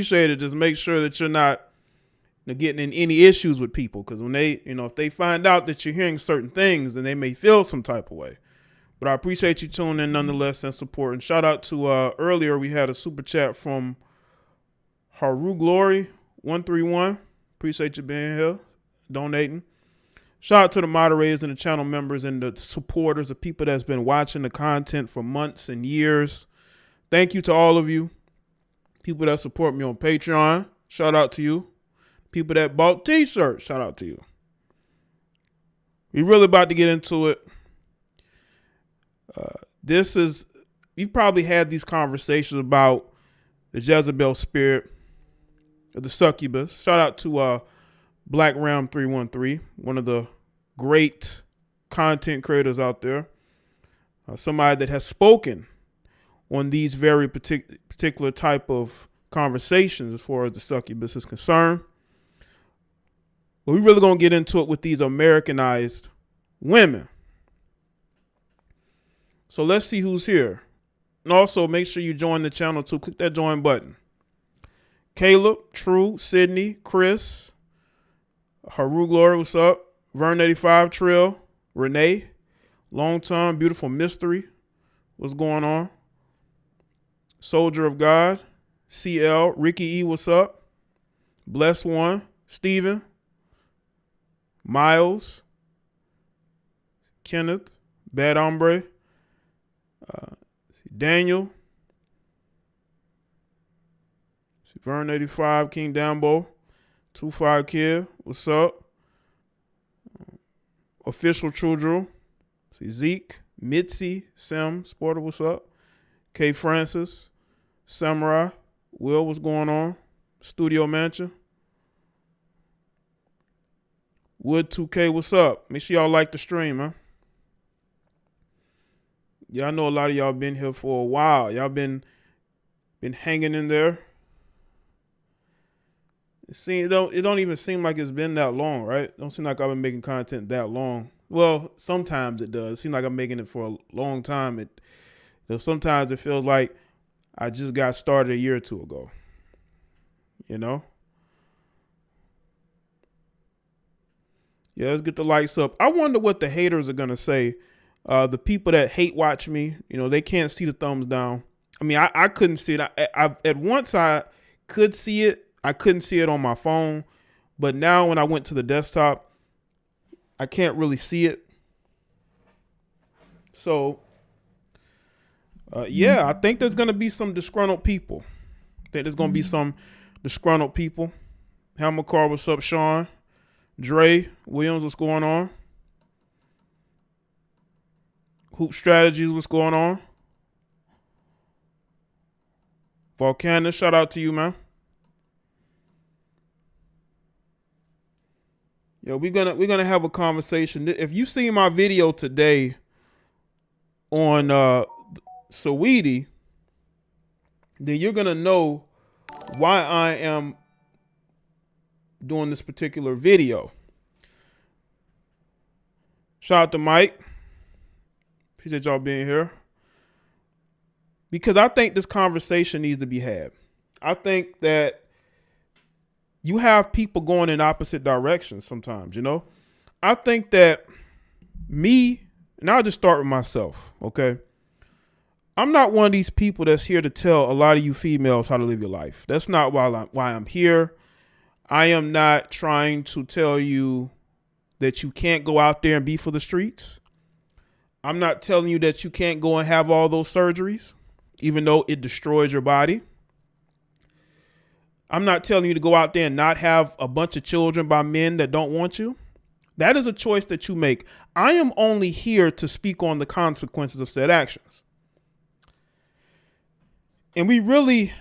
appreciate it. Just make sure that you're not getting in any issues with people, because when they, if they find out that you're hearing certain things, then they may feel some type of way. But I appreciate you tuning in nonetheless and supporting. Shout out to earlier we had a super chat from Haru Glory 131. Appreciate you being here, donating. Shout out to the moderators and the channel members and the supporters, the people that's been watching the content for months and years. Thank you to all of you. People that support me on Patreon, shout out to you. People that bought t-shirts, shout out to you. We really about to get into it. You've probably had these conversations about the Jezebel spirit, or the succubus. Shout out to Black Ram 313, one of the great content creators out there. Somebody that has spoken on these very particular type of conversations as far as the succubus is concerned. But we're really going to get into it with these Americanized women. So let's see who's here. And also make sure you join the channel too. Click that join button. Caleb, True, Sydney, Chris, Haru Glory, what's up? Vern 85, Trill, Renee, Long Time, Beautiful Mystery, what's going on? Soldier of God, CL, Ricky E, what's up? Bless One, Steven, Miles, Kenneth, Bad Hombre, Daniel, Vern 85, King Dambo, 25 Kid, what's up? Official True Drew, Zeke, Mitzi, Sim, Sporter, what's up? K Francis, Samurai, Will, what's going on? Studio Mansion, Wood 2K, what's up? Make sure y'all like the stream, man. Yeah, I know a lot of y'all been here for a while. Y'all been hanging in there. It don't even seem like it's been that long, right? It don't seem like I've been making content that long. Well, sometimes it does. It seems like I'm making it for a long time. Sometimes it feels like I just got started a year or two ago. Yeah, let's get the likes up. I wonder what the haters are going to say. The people that hate watch me, they can't see the thumbs down. I mean, I couldn't see it. At once I could see it. I couldn't see it on my phone. But now when I went to the desktop, I can't really see it. So, yeah, I think there's going to be some disgruntled people. Hammer Car, what's up, Sean? Dre Williams, what's going on? Hoop Strategies, what's going on? Volcano, shout out to you, man. Yo, we're gonna have a conversation. If you see my video today on Saweetie, then you're gonna know why I am doing this particular video. Shout out to Mike. Appreciate y'all being here. Because I think this conversation needs to be had. I think that you have people going in opposite directions sometimes, I think that and I'll just start with myself, okay? I'm not one of these people that's here to tell a lot of you females how to live your life. That's not why I'm here. I am not trying to tell you that you can't go out there and be for the streets. I'm not telling you that you can't go and have all those surgeries, even though it destroys your body. I'm not telling you to go out there and not have a bunch of children by men that don't want you. That is a choice that you make. I am only here to speak on the consequences of said actions. And we really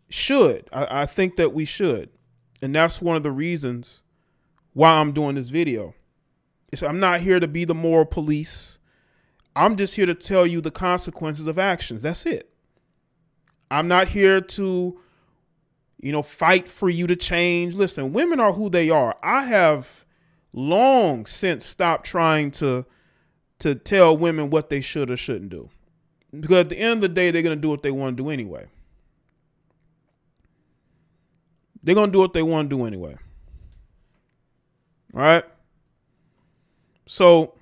should. I think that we should. And that's one of the reasons why I'm doing this video. I'm not here to be the moral police. I'm just here to tell you the consequences of actions. That's it. I'm not here to, fight for you to change. Listen, women are who they are. I have long since stopped trying to tell women what they should or shouldn't do. Because at the end of the day, they're going to do what they want to do anyway. They're going to do what they want to do anyway. All right. So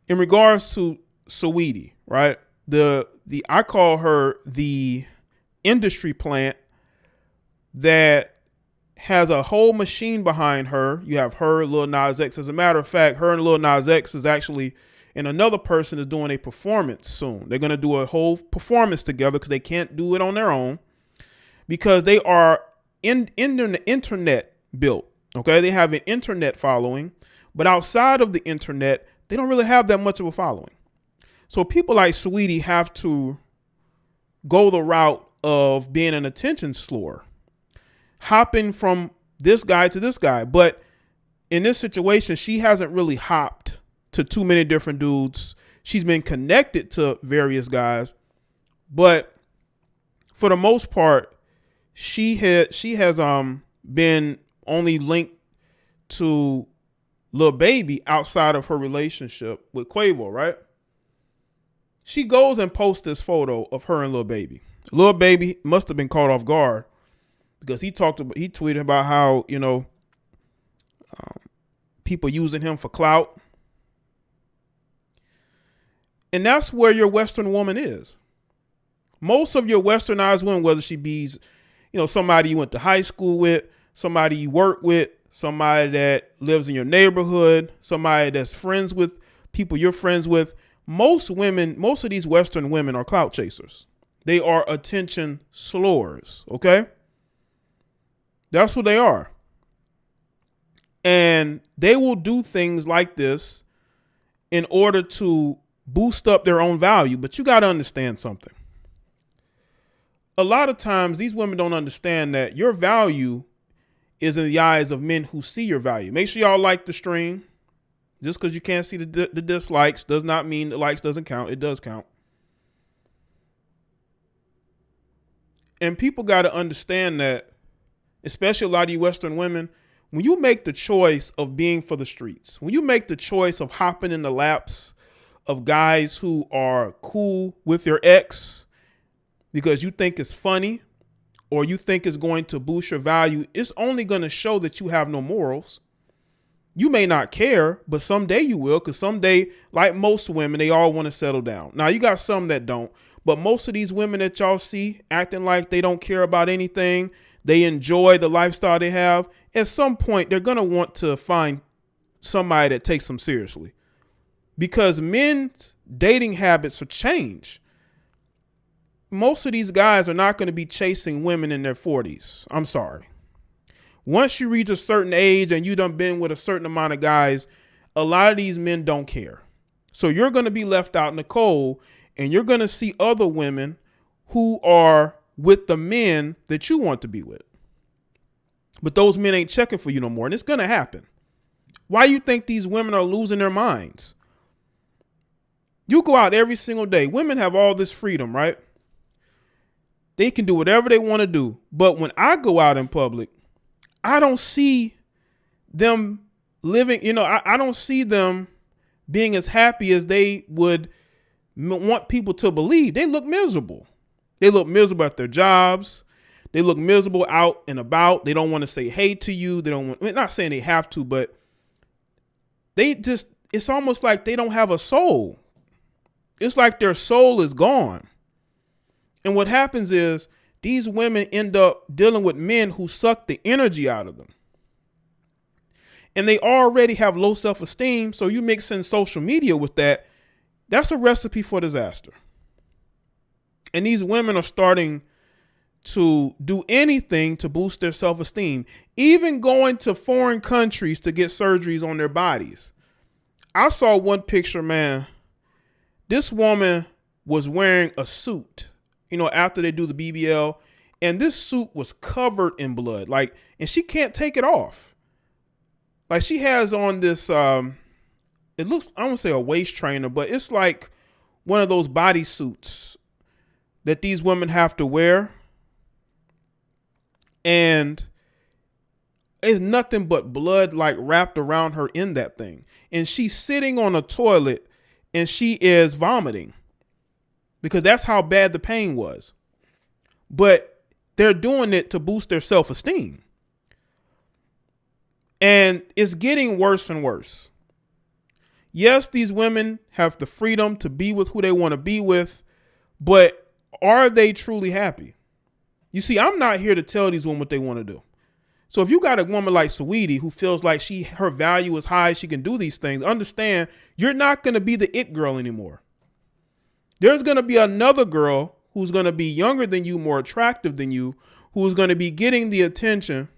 in regards to Saweetie, right? I call her the industry plant that has a whole machine behind her. You have her, Lil Nas X. As a matter of fact, her and Lil Nas X is actually, and another person is doing a performance soon. They're going to do a whole performance together because they can't do it on their own because they are in the internet built. Okay. They have an internet following, but outside of the internet, they don't really have that much of a following. So people like Saweetie have to go the route of being an attention slower, hopping from this guy to this guy. But in this situation, she hasn't really hopped to too many different dudes. She's been connected to various guys, but for the most part, she has been only linked to Lil Baby outside of her relationship with Quavo, right? She goes and posts this photo of her and Lil Baby. Lil Baby must have been caught off guard because he tweeted about how, people using him for clout. And that's where your Western woman is. Most of your westernized women, whether she be, somebody you went to high school with, somebody you work with, somebody that lives in your neighborhood, somebody that's friends with people you're friends with, most of these Western women are clout chasers. They are attention slowers. Okay. That's what they are. And they will do things like this in order to boost up their own value. But you got to understand something. A lot of times these women don't understand that your value is in the eyes of men who see your value. Make sure y'all like the stream. Just because you can't see the dislikes does not mean the likes doesn't count. It does count. And people got to understand that, especially a lot of you Western women, when you make the choice of being for the streets, when you make the choice of hopping in the laps of guys who are cool with your ex because you think it's funny or you think it's going to boost your value, it's only going to show that you have no morals. You may not care, but someday you will, because someday, like most women, they all want to settle down. Now, you got some that don't, but most of these women that y'all see acting like they don't care about anything, they enjoy the lifestyle they have, at some point, they're going to want to find somebody that takes them seriously. Because men's dating habits are changed. Most of these guys are not going to be chasing women in their 40s. I'm sorry. Once you reach a certain age and you done been with a certain amount of guys, a lot of these men don't care. So you're going to be left out in the cold and you're going to see other women who are with the men that you want to be with. But those men ain't checking for you no more. And it's going to happen. Why you think these women are losing their minds? You go out every single day. Women have all this freedom, right? They can do whatever they want to do. But when I go out in public, I don't see them living, I don't see them being as happy as they would want people to believe. They look miserable. They look miserable at their jobs. They look miserable out and about. They don't want to say hey to you. They don't want, not saying they have to, but it's almost like they don't have a soul. It's like their soul is gone. And what happens is these women end up dealing with men who suck the energy out of them. And they already have low self-esteem. So you mix in social media with that. That's a recipe for disaster. And these women are starting to do anything to boost their self-esteem, even going to foreign countries to get surgeries on their bodies. I saw one picture, man. This woman was wearing a suit, after they do the BBL, and this suit was covered in blood, and she can't take it off. Like, she has on this, it looks, I won't say a waist trainer, but it's like one of those body suits that these women have to wear. And it's nothing but blood wrapped around her in that thing. And she's sitting on a toilet and she is vomiting because that's how bad the pain was. But They're doing it to boost their self-esteem. And it's getting worse and worse. Yes, these women have the freedom to be with who they want to be with, but are they truly happy? You see, I'm not here to tell these women what they want to do. So if you got a woman like Saweetie who feels like her value is high, she can do these things, understand you're not going to be the it girl anymore. There's going to be another girl who's going to be younger than you, more attractive than you, who's going to be getting the attention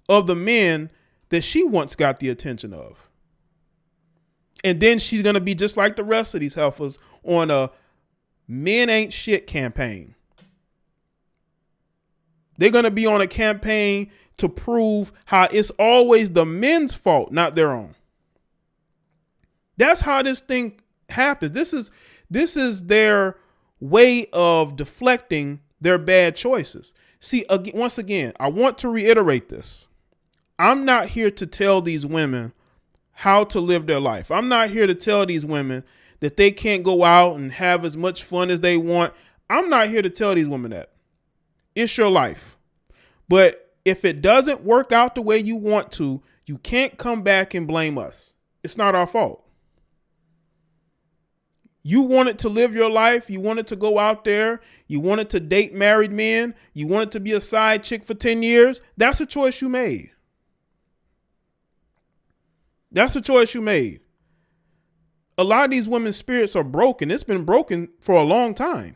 of the men that she once got the attention of. And then she's going to be just like the rest of these heifers on a men ain't shit campaign. They're going to be on a campaign to prove how it's always the men's fault, not their own. That's how this thing happens. This is their way of deflecting their bad choices. See, once again, I want to reiterate this. I'm not here to tell these women how to live their life. I'm not here to tell these women that they can't go out and have as much fun as they want. I'm not here to tell these women that. It's your life. But if it doesn't work out the way you want to, you can't come back and blame us. It's not our fault. You wanted to live your life. You wanted to go out there. You wanted to date married men. You wanted to be a side chick for 10 years. That's a choice you made. That's a choice you made. A lot of these women's spirits are broken. It's been broken for a long time.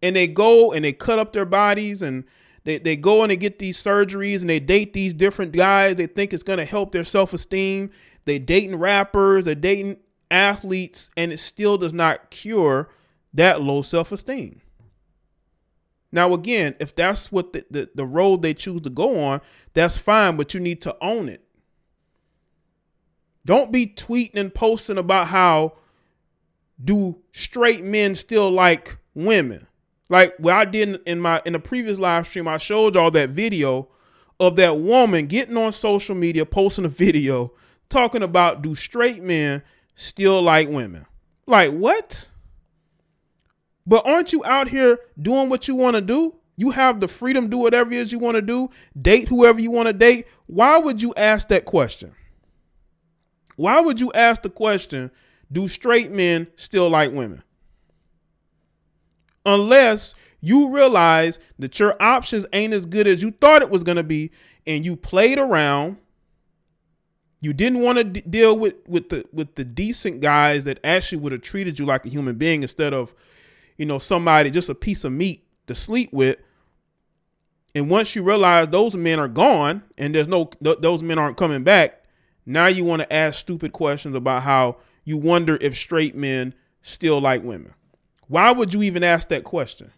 And they go and they cut up their bodies and they go and they get these surgeries and they date these different guys. They think it's going to help their self-esteem. They dating rappers, they're dating athletes, and it still does not cure that low self-esteem. Now, again, if that's what the road they choose to go on, that's fine, but you need to own it. Don't be tweeting and posting about how do straight men still like women. Like what I did in the previous live stream, I showed y'all that video of that woman getting on social media, posting a video talking about do straight men still like women? Like what? But aren't you out here doing what you want to do? You have the freedom to do whatever it is you want to do, date whoever you want to date. Why would you ask that question? Why would you ask the question, do straight men still like women? Unless you realize that your options ain't as good as you thought it was going to be and you played around. You didn't want to deal with the decent guys that actually would have treated you like a human being instead of, somebody, just a piece of meat to sleep with. And once you realize those men are gone and those men aren't coming back, now you want to ask stupid questions about how you wonder if straight men still like women. Why would you even ask that question?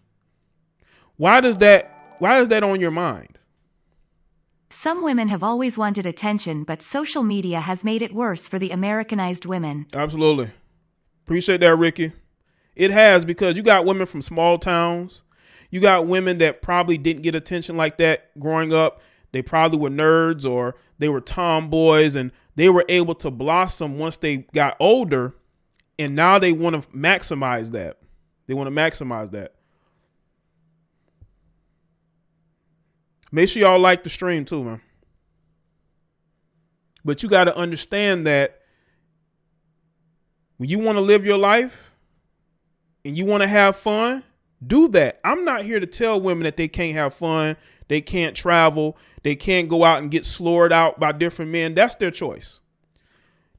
Why is that on your mind? Some women have always wanted attention, but social media has made it worse for the Americanized women. Absolutely. Appreciate that, Ricky. It has, because you got women from small towns. You got women that probably didn't get attention like that growing up. They probably were nerds or they were tomboys, and they were able to blossom once they got older. And now they want to maximize that. They want to maximize that. Make sure y'all like the stream too, man. But you got to understand that when you want to live your life and you want to have fun, do that. I'm not here to tell women that they can't have fun, they can't travel, they can't go out and get slurred out by different men. That's their choice.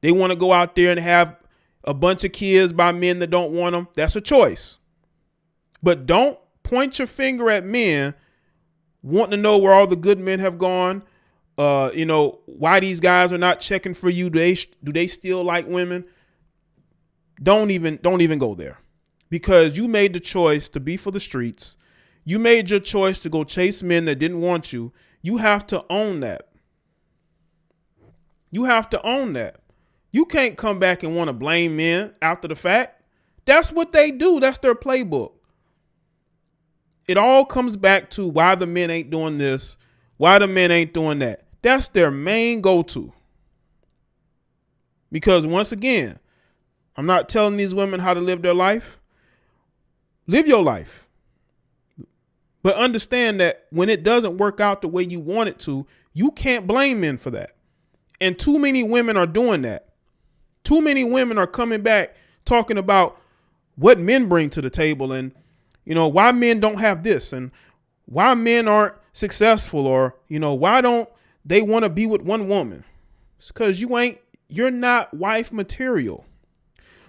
They want to go out there and have a bunch of kids by men that don't want them. That's a choice. But don't point your finger at men wanting to know where all the good men have gone. Why these guys are not checking for you. Do they still like women? Don't even go there, because you made the choice to be for the streets. You made your choice to go chase men that didn't want you. You have to own that. You have to own that. You can't come back and want to blame men after the fact. That's what they do. That's their playbook. It all comes back to why the men ain't doing this, why the men ain't doing that. That's their main go-to. Because once again, I'm not telling these women how to live their life. Live your life. But understand that when it doesn't work out the way you want it to, you can't blame men for that. And too many women are doing that. Too many women are coming back talking about what men bring to the table and, you know, why men don't have this and why men aren't successful, or, you know, why don't they want to be with one woman? It's because you're not wife material.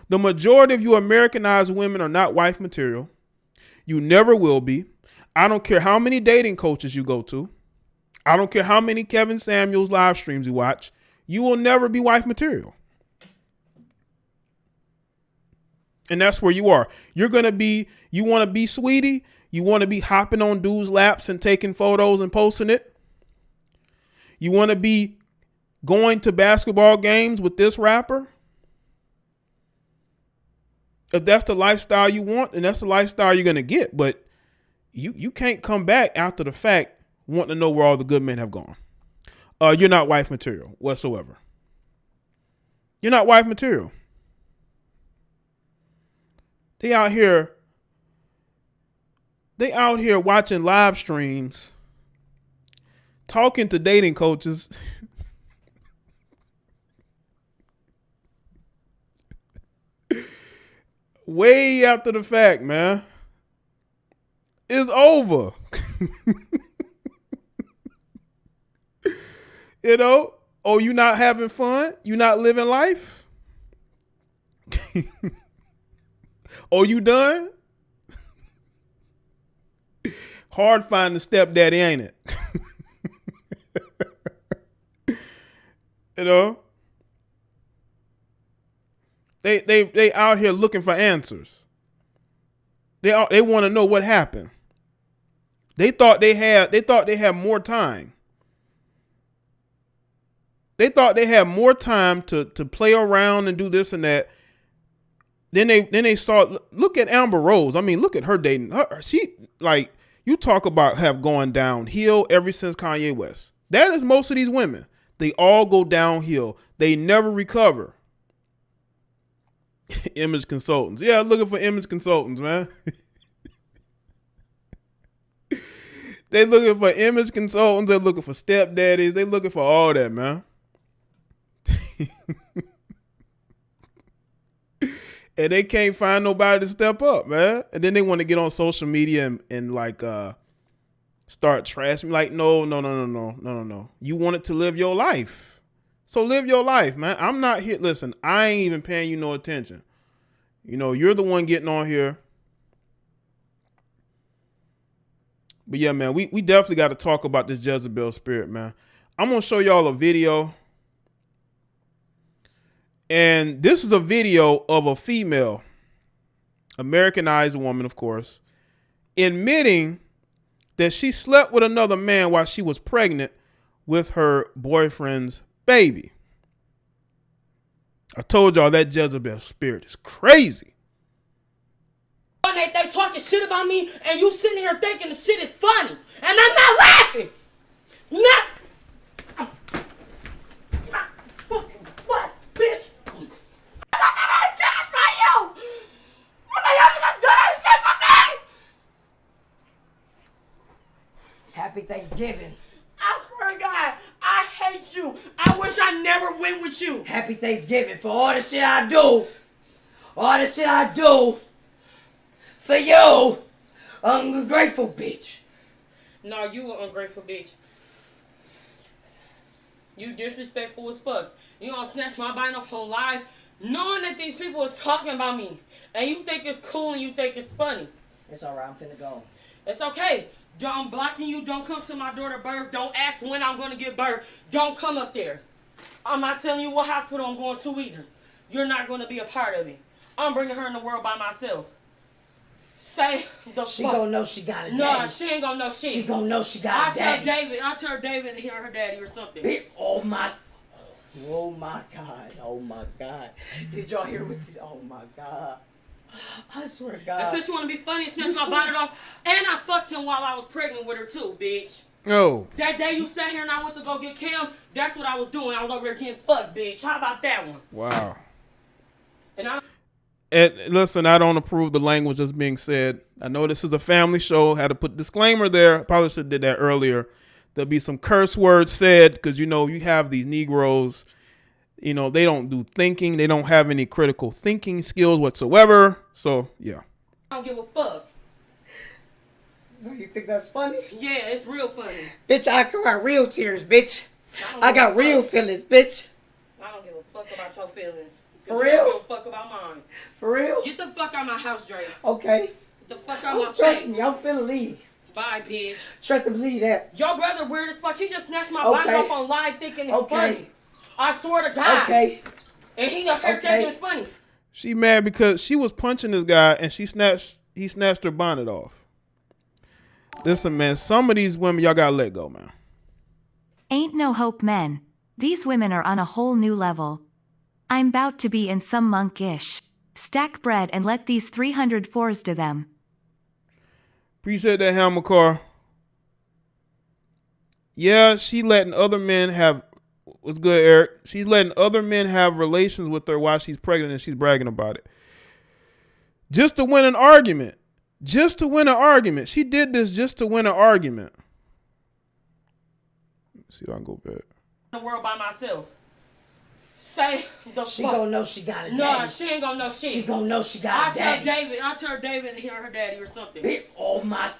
The majority of you Americanized women are not wife material. You never will be. I don't care how many dating coaches you go to. I don't care how many Kevin Samuels live streams you watch. You will never be wife material. And that's where you are. You want to be sweetie. You want to be hopping on dudes' laps and taking photos and posting it. You want to be going to basketball games with this rapper. If that's the lifestyle you want, then that's the lifestyle you're going to get. But you can't come back after the fact wanting to know where all the good men have gone. You're not wife material whatsoever. You're not wife material. They out here watching live streams, talking to dating coaches. Way after the fact, man. It's over. You know? Oh, you not having fun? You not living life? Oh, you done? Hard finding stepdaddy, ain't it? You know? They out here looking for answers. They want to know what happened. They thought they had more time. They thought they had more time to play around and do this and that. Then they start look at Amber Rose. I mean, look at her dating. She, like, you talk about have gone downhill ever since Kanye West. That is most of these women. They all go downhill. They never recover. Image consultants. Yeah, looking for image consultants, man. They looking for image consultants. They're looking for stepdaddies. They looking for all that, man. And they can't find nobody to step up, man. And then they want to get on social media and like start trashing. Like, no. You wanted to live your life. So live your life, man. I'm not here. Listen, I ain't even paying you no attention. You know, you're the one getting on here. But yeah, man, we definitely got to talk about this Jezebel spirit, man. I'm going to show y'all a video. And this is a video of a female, Americanized woman, of course, admitting that she slept with another man while she was pregnant with her boyfriend's baby. I told y'all that Jezebel spirit is crazy. They talking shit about me, and you sitting here thinking the shit is funny, and I'm not laughing. Not fucking what, bitch? I never had a chance by you. When I haven't done any shit for me. Happy Thanksgiving. I swear to God, I hate you. I wish I never went with you. Happy Thanksgiving for all the shit I do. All the shit I do. For you, ungrateful bitch. No, you an ungrateful bitch. You disrespectful as fuck. You gonna snatch my body off on live, knowing that these people is talking about me, and you think it's cool and you think it's funny. It's alright, I'm finna go. It's okay. I'm blocking you. Don't come to my daughter's birth. Don't ask when I'm gonna give birth. Don't come up there. I'm not telling you what hospital I'm going to either. You're not gonna be a part of it. I'm bringing her in the world by myself. Say the She fuck. gonna know she got a daddy. No, she ain't gonna know shit. She gonna know she got a daddy. I'll tell David to hear her daddy or something. Oh my God. Oh my God. Did y'all hear what this? Oh my God. I swear to God. And since you wanna be funny, snatch my body off, and I fucked him while I was pregnant with her too, bitch. Oh. That day you sat here and I went to go get Cam, that's what I was doing. I was over there getting fucked, bitch. How about that one? Wow. And I listen, I don't approve the language that's being said. I know this is a family show. Had to put disclaimer there. Probably should have did that earlier. There'll be some curse words said because, you know, you have these Negroes, you know, they don't do thinking. They don't have any critical thinking skills whatsoever. So, yeah. I don't give a fuck. So you think that's funny? Yeah, it's real funny. Bitch, I cry real tears, bitch. I got real feelings, bitch. I don't give a fuck about your feelings. For real? You don't give a fuck about mine. For real? Get the fuck out of my house, Jaye. Okay. Get the fuck out of my Trust face. me, I'm finna leave. Bye, bitch. Trust and believe that. Your brother weird as fuck. He just snatched my body off on live thinking it's funny. I swear to God. Okay. And he up here thinking it's funny. She mad because she was punching this guy and he snatched her bonnet off. Listen, man, some of these women, y'all gotta let go, man. Ain't no hope, men. These women are on a whole new level. I'm bout to be in some monkish. Stack bread and let these 304s to them. Appreciate that, Hammer Car. Yeah, she letting other men have, what's good, Eric? She's letting other men have relations with her while she's pregnant and she's bragging about it. Just to win an argument. Just to win an argument. She did this just to win an argument. Let's see if I can go back. In the world by myself. Say the She fuck. gonna know she got a daddy. Nah, she ain't gonna know shit. She gonna know she got a daddy. I tell David to hear her daddy or something. Oh my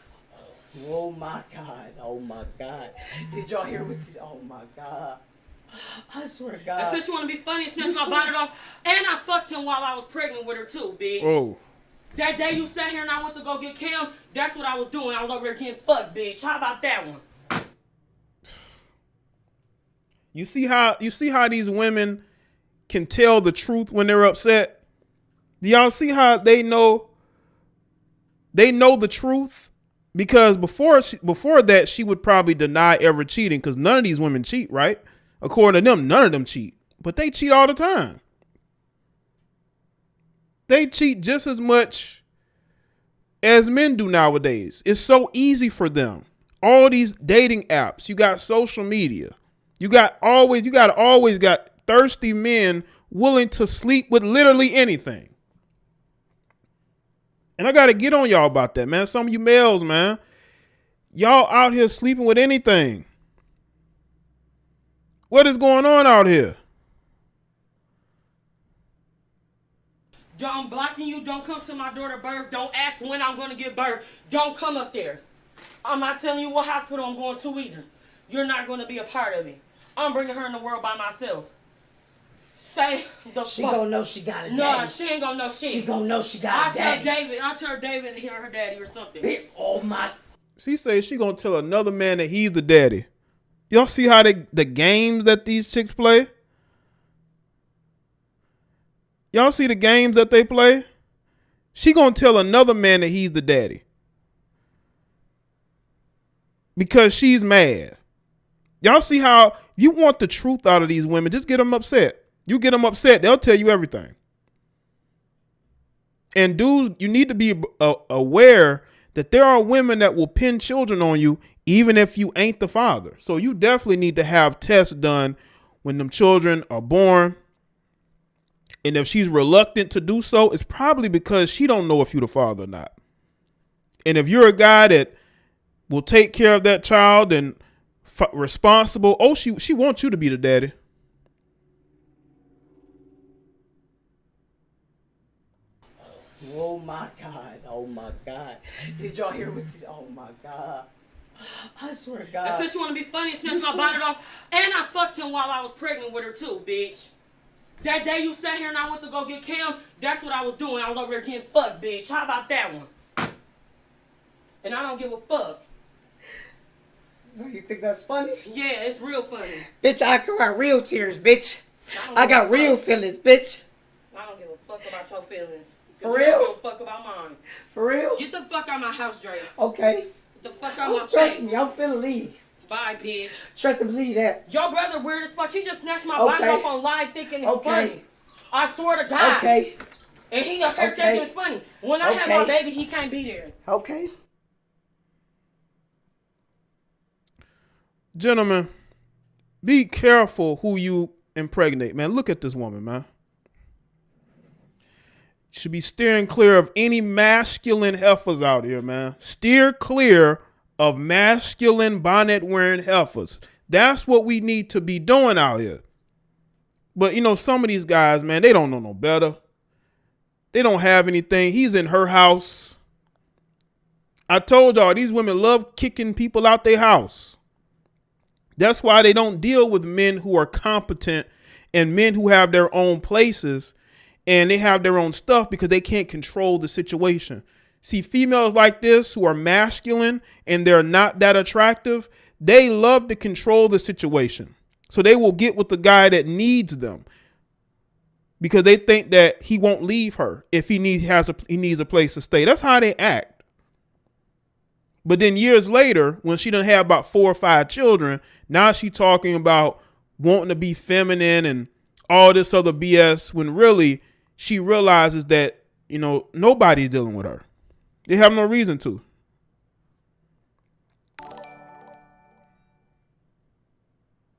God. Oh my God. Did y'all hear what this? Oh my God. I swear to God. And since you want to be funny, snatch my bonnet off. And I fucked him while I was pregnant with her too, bitch. Oh. That day you sat here and I went to go get Cam, that's what I was doing. I was over there getting fucked, bitch. How about that one? You see how these women can tell the truth when they're upset? Do y'all see how they know the truth? Because before that, she would probably deny ever cheating because none of these women cheat, right? According to them, none of them cheat. But they cheat all the time. They cheat just as much as men do nowadays. It's so easy for them. All these dating apps, you got social media. You got always got thirsty men willing to sleep with literally anything. And I got to get on y'all about that, man. Some of you males, man, y'all out here sleeping with anything. What is going on out here? I'm blocking you. Don't come to my daughter's birth. Don't ask when I'm going to give birth. Don't come up there. I'm not telling you what hospital I'm going to either. You're not going to be a part of it. I'm bringing her in the world by myself. Say the She fuck. gonna know she got a daddy. Nah, she ain't gonna know shit. She gonna know she got a daddy. I tell David to hear her daddy or something. Oh my. She says she gonna tell another man that he's the daddy. Y'all see how the games that these chicks play? Y'all see the games that they play? She gonna tell another man that he's the daddy. Because she's mad. Y'all see how you want the truth out of these women. Just get them upset. You get them upset, they'll tell you everything. And dudes, you need to be aware that there are women that will pin children on you even if you ain't the father. So you definitely need to have tests done when them children are born. And if she's reluctant to do so, it's probably because she don't know if you're the father or not. And if you're a guy that will take care of that child and responsible, she wants you to be the daddy. Oh my God. Oh my God. Did y'all hear what this? Oh my God. I swear to God. And since you want to be funny, snatch my bonnet off. And I fucked him while I was pregnant with her too, bitch. That day you sat here and I went to go get Cam, that's what I was doing. I was over there getting fucked, bitch. How about that one? And I don't give a fuck. So you think that's funny? Yeah, it's real funny. Bitch, I cry real tears, bitch. I got real feelings, bitch. I don't give a fuck about your feelings. For real? You don't give a fuck about mine. For real? Get the fuck out of my house, Jaye. Okay. Get the fuck out of my Trust face. me, I'm finna leave. Bye, bitch. Trust and believe that. Your brother weird as fuck. He just snatched my body off on live thinking it's funny. I swear to God. Okay. And he up here thinking it's funny. When I have my baby, he can't be there. Okay. Gentlemen, be careful who you impregnate, man. Look at this woman, man. Should be steering clear of any masculine heifers out here, man. Steer clear of masculine bonnet wearing heifers. That's what we need to be doing out here. But you know, some of these guys, man, they don't know no better. They don't have anything. He's in her house. I told y'all, these women love kicking people out their house. That's why they don't deal with men who are competent and men who have their own places and they have their own stuff, because they can't control the situation. See, females like this who are masculine and they're not that attractive, they love to control the situation. So they will get with the guy that needs them because they think that he won't leave her if he needs a place to stay. That's how they act. But then years later, when she done had about 4 or 5 children, now she talking about wanting to be feminine and all this other BS, when really she realizes that, you know, nobody's dealing with her. They have no reason to.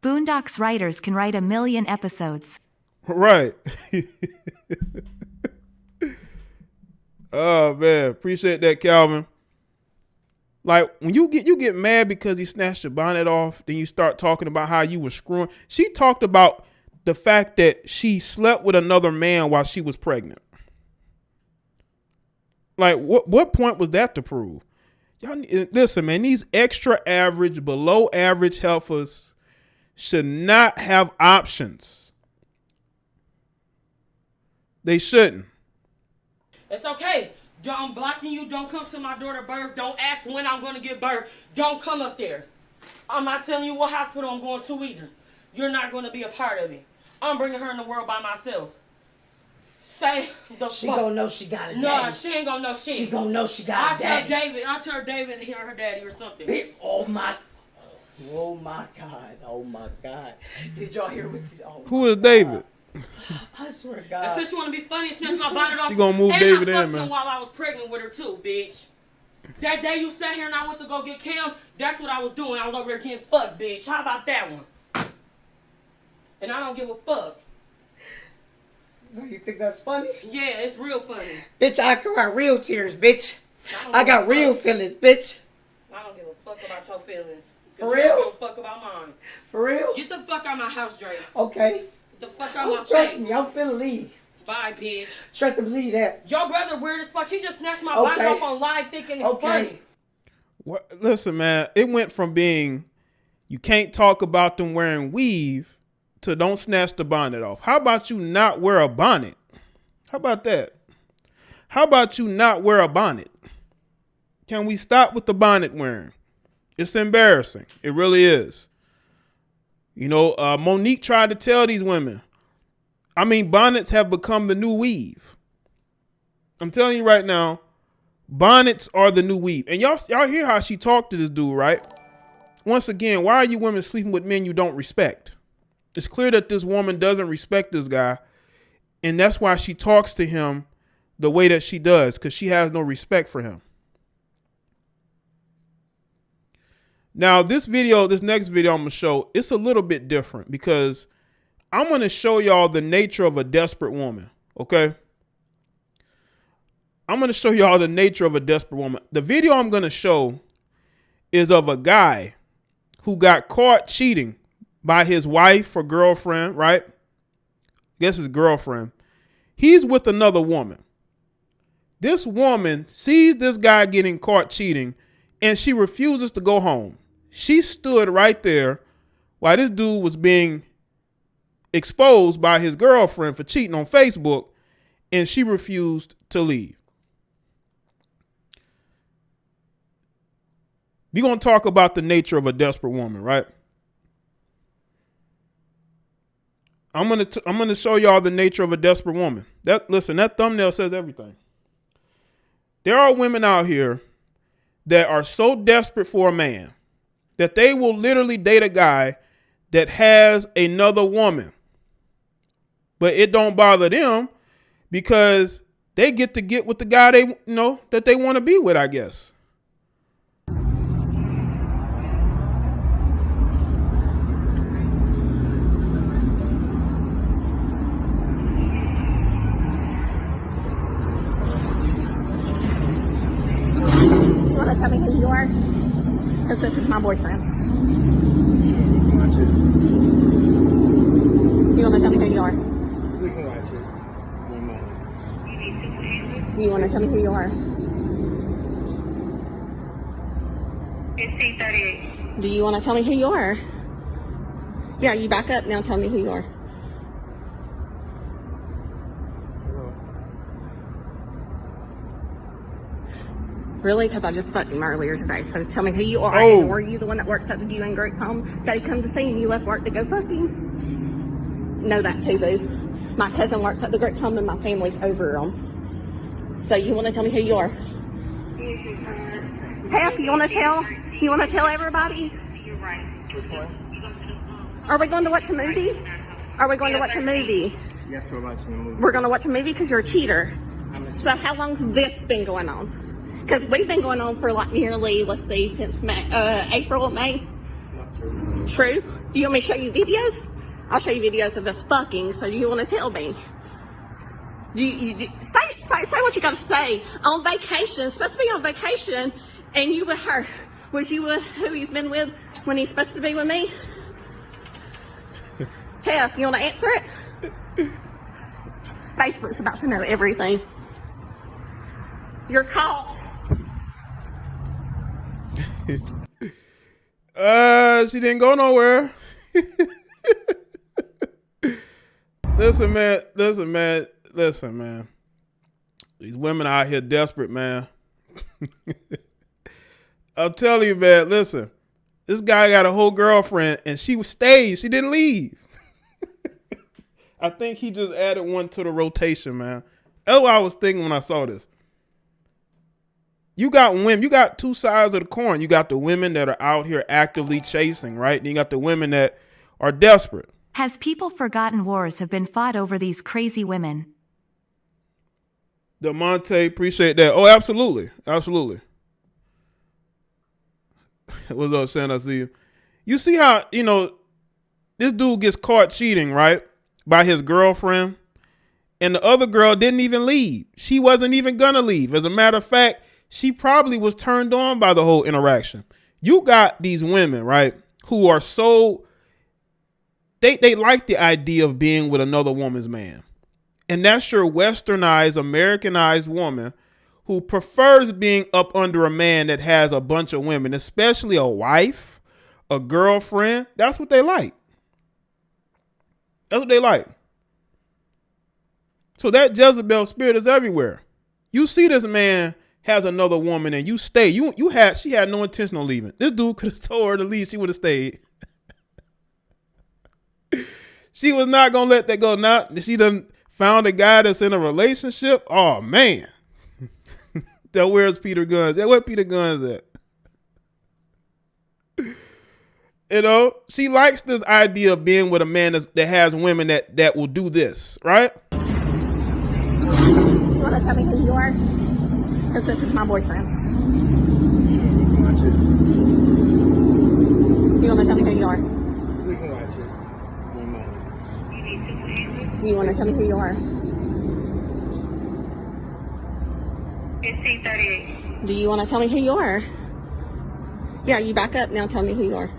Boondocks writers can write 1 million episodes. Right. Oh man, appreciate that, Calvin. Like when you get mad because he snatched your bonnet off, then you start talking about how you were screwing. She talked about the fact that she slept with another man while she was pregnant. Like what point was that to prove? Y'all listen, man, these extra average, below average heifers should not have options. They shouldn't. It's okay. I'm blocking you. Don't come to my daughter's birth. Don't ask when I'm going to give birth. Don't come up there. I'm not telling you what hospital I'm going to either. You're not going to be a part of it. I'm bringing her in the world by myself. Say the She fuck. gonna know she got a daddy. No, she ain't gonna know shit. She gonna know she got a daddy. I'll tell David to hear her daddy or something. Oh my God. Oh my God. Did y'all hear what this? Oh, who is David? I swear to God. And since you want to be funny, snatch my bonnet off. She gonna move David in, man. While I was pregnant with her too, bitch. That day you sat here and I went to go get Cam, that's what I was doing. I was over there getting fucked, bitch. How about that one? And I don't give a fuck. So you think that's funny? Yeah, it's real funny. Bitch, I cry real tears, bitch. I got real feelings, bitch. I don't give a fuck about your feelings. For real? You don't give a fuck about mine. For real? Get the fuck out of my house, Dre. Okay. Get the fuck out of my Trust face. me, I'm finna leave. Bye, bitch. Trust and believe that. Your brother weird as fuck. He just snatched my bonnet off on live thinking it's funny. What? Listen, man, it went from being you can't talk about them wearing weave to don't snatch the bonnet off. How about you not wear a bonnet? How about that? How about you not wear a bonnet? Can we stop with the bonnet wearing? It's embarrassing. It really is. You know, Monique tried to tell these women. I mean, bonnets have become the new weave. I'm telling you right now, bonnets are the new weave. And y'all hear how she talked to this dude, right? Once again, why are you women sleeping with men you don't respect? It's clear that this woman doesn't respect this guy. And that's why she talks to him the way that she does, because she has no respect for him. Now, this next video I'm going to show, it's a little bit different because I'm going to show y'all the nature of a desperate woman, okay? I'm going to show y'all the nature of a desperate woman. The video I'm going to show is of a guy who got caught cheating by his wife or girlfriend, right? I guess his girlfriend. He's with another woman. This woman sees this guy getting caught cheating and she refuses to go home. She stood right there while this dude was being exposed by his girlfriend for cheating on Facebook, and she refused to leave. We're going to talk about the nature of a desperate woman, right? I'm going to show y'all the nature of a desperate woman. That thumbnail says everything. There are women out here that are so desperate for a man that they will literally date a guy that has another woman. But it don't bother them because they get with the guy that they want to be with, I guess. boyfriend. You want to tell me who you are? You want to tell me who you are? It's C38. Do you want to tell me who you are? Yeah, you back up now. Tell me who you are. Really? Because I just fucked him earlier today. So tell me who you are. Oh. And were you the one that works at the viewing group home that he come to see and you left work to go fuck him? Know that too, boo. My cousin works at the group home and my family's over him. So you want to tell me who you are? Taff, you want to tell? You want to tell everybody? You're right. Are we going to watch a movie? Are we going to watch a movie? Yes, we're watching a movie. We're going to watch a movie because you're a cheater. So how long has this been going on? Because we've been going on for like nearly, let's see, since May, April, May. Not true. True? Do you want me to show you videos? I'll show you videos of us fucking, so you want to tell me? Say what you got to say. On vacation, supposed to be on vacation, and you with her. Was you with who he's been with when he's supposed to be with me? Taff, you want to answer it? Facebook's about to know everything. You're caught. She didn't go nowhere. Listen, man. These women out here desperate, man. I'm telling you, man, listen. This guy got a whole girlfriend and she stayed. She didn't leave. I think he just added one to the rotation, man. That's what I was thinking when I saw this. You got women, you got two sides of the coin. You got the women that are out here actively chasing, right? And you got the women that are desperate. Has people forgotten wars have been fought over these crazy women? DeMonte, appreciate that. Oh, absolutely. Absolutely. What's up, Santa? I see you. You see how, this dude gets caught cheating, right? By his girlfriend. And the other girl didn't even leave. She wasn't even gonna leave. As a matter of fact, she probably was turned on by the whole interaction. You got these women, right, who are so, they like the idea of being with another woman's man. And that's your westernized, Americanized woman who prefers being up under a man that has a bunch of women, especially a wife, a girlfriend. That's what they like. That's what they like. So that Jezebel spirit is everywhere. You see this man has another woman and you stay. She had no intention of leaving. This dude could have told her to leave. She would have stayed. She was not going to let that go. Now she done found a guy that's in a relationship. Oh, man. Where's Peter Guns? Where Peter Guns at? She likes this idea of being with a man that has women that will do this, right? You want to tell me who you are? Because this is my boyfriend. You want to tell me who you are? We can watch it. One moment. You want to tell me who you are? It's C38. Do you want to tell me who you are? Yeah, you back up now. Tell me who you are.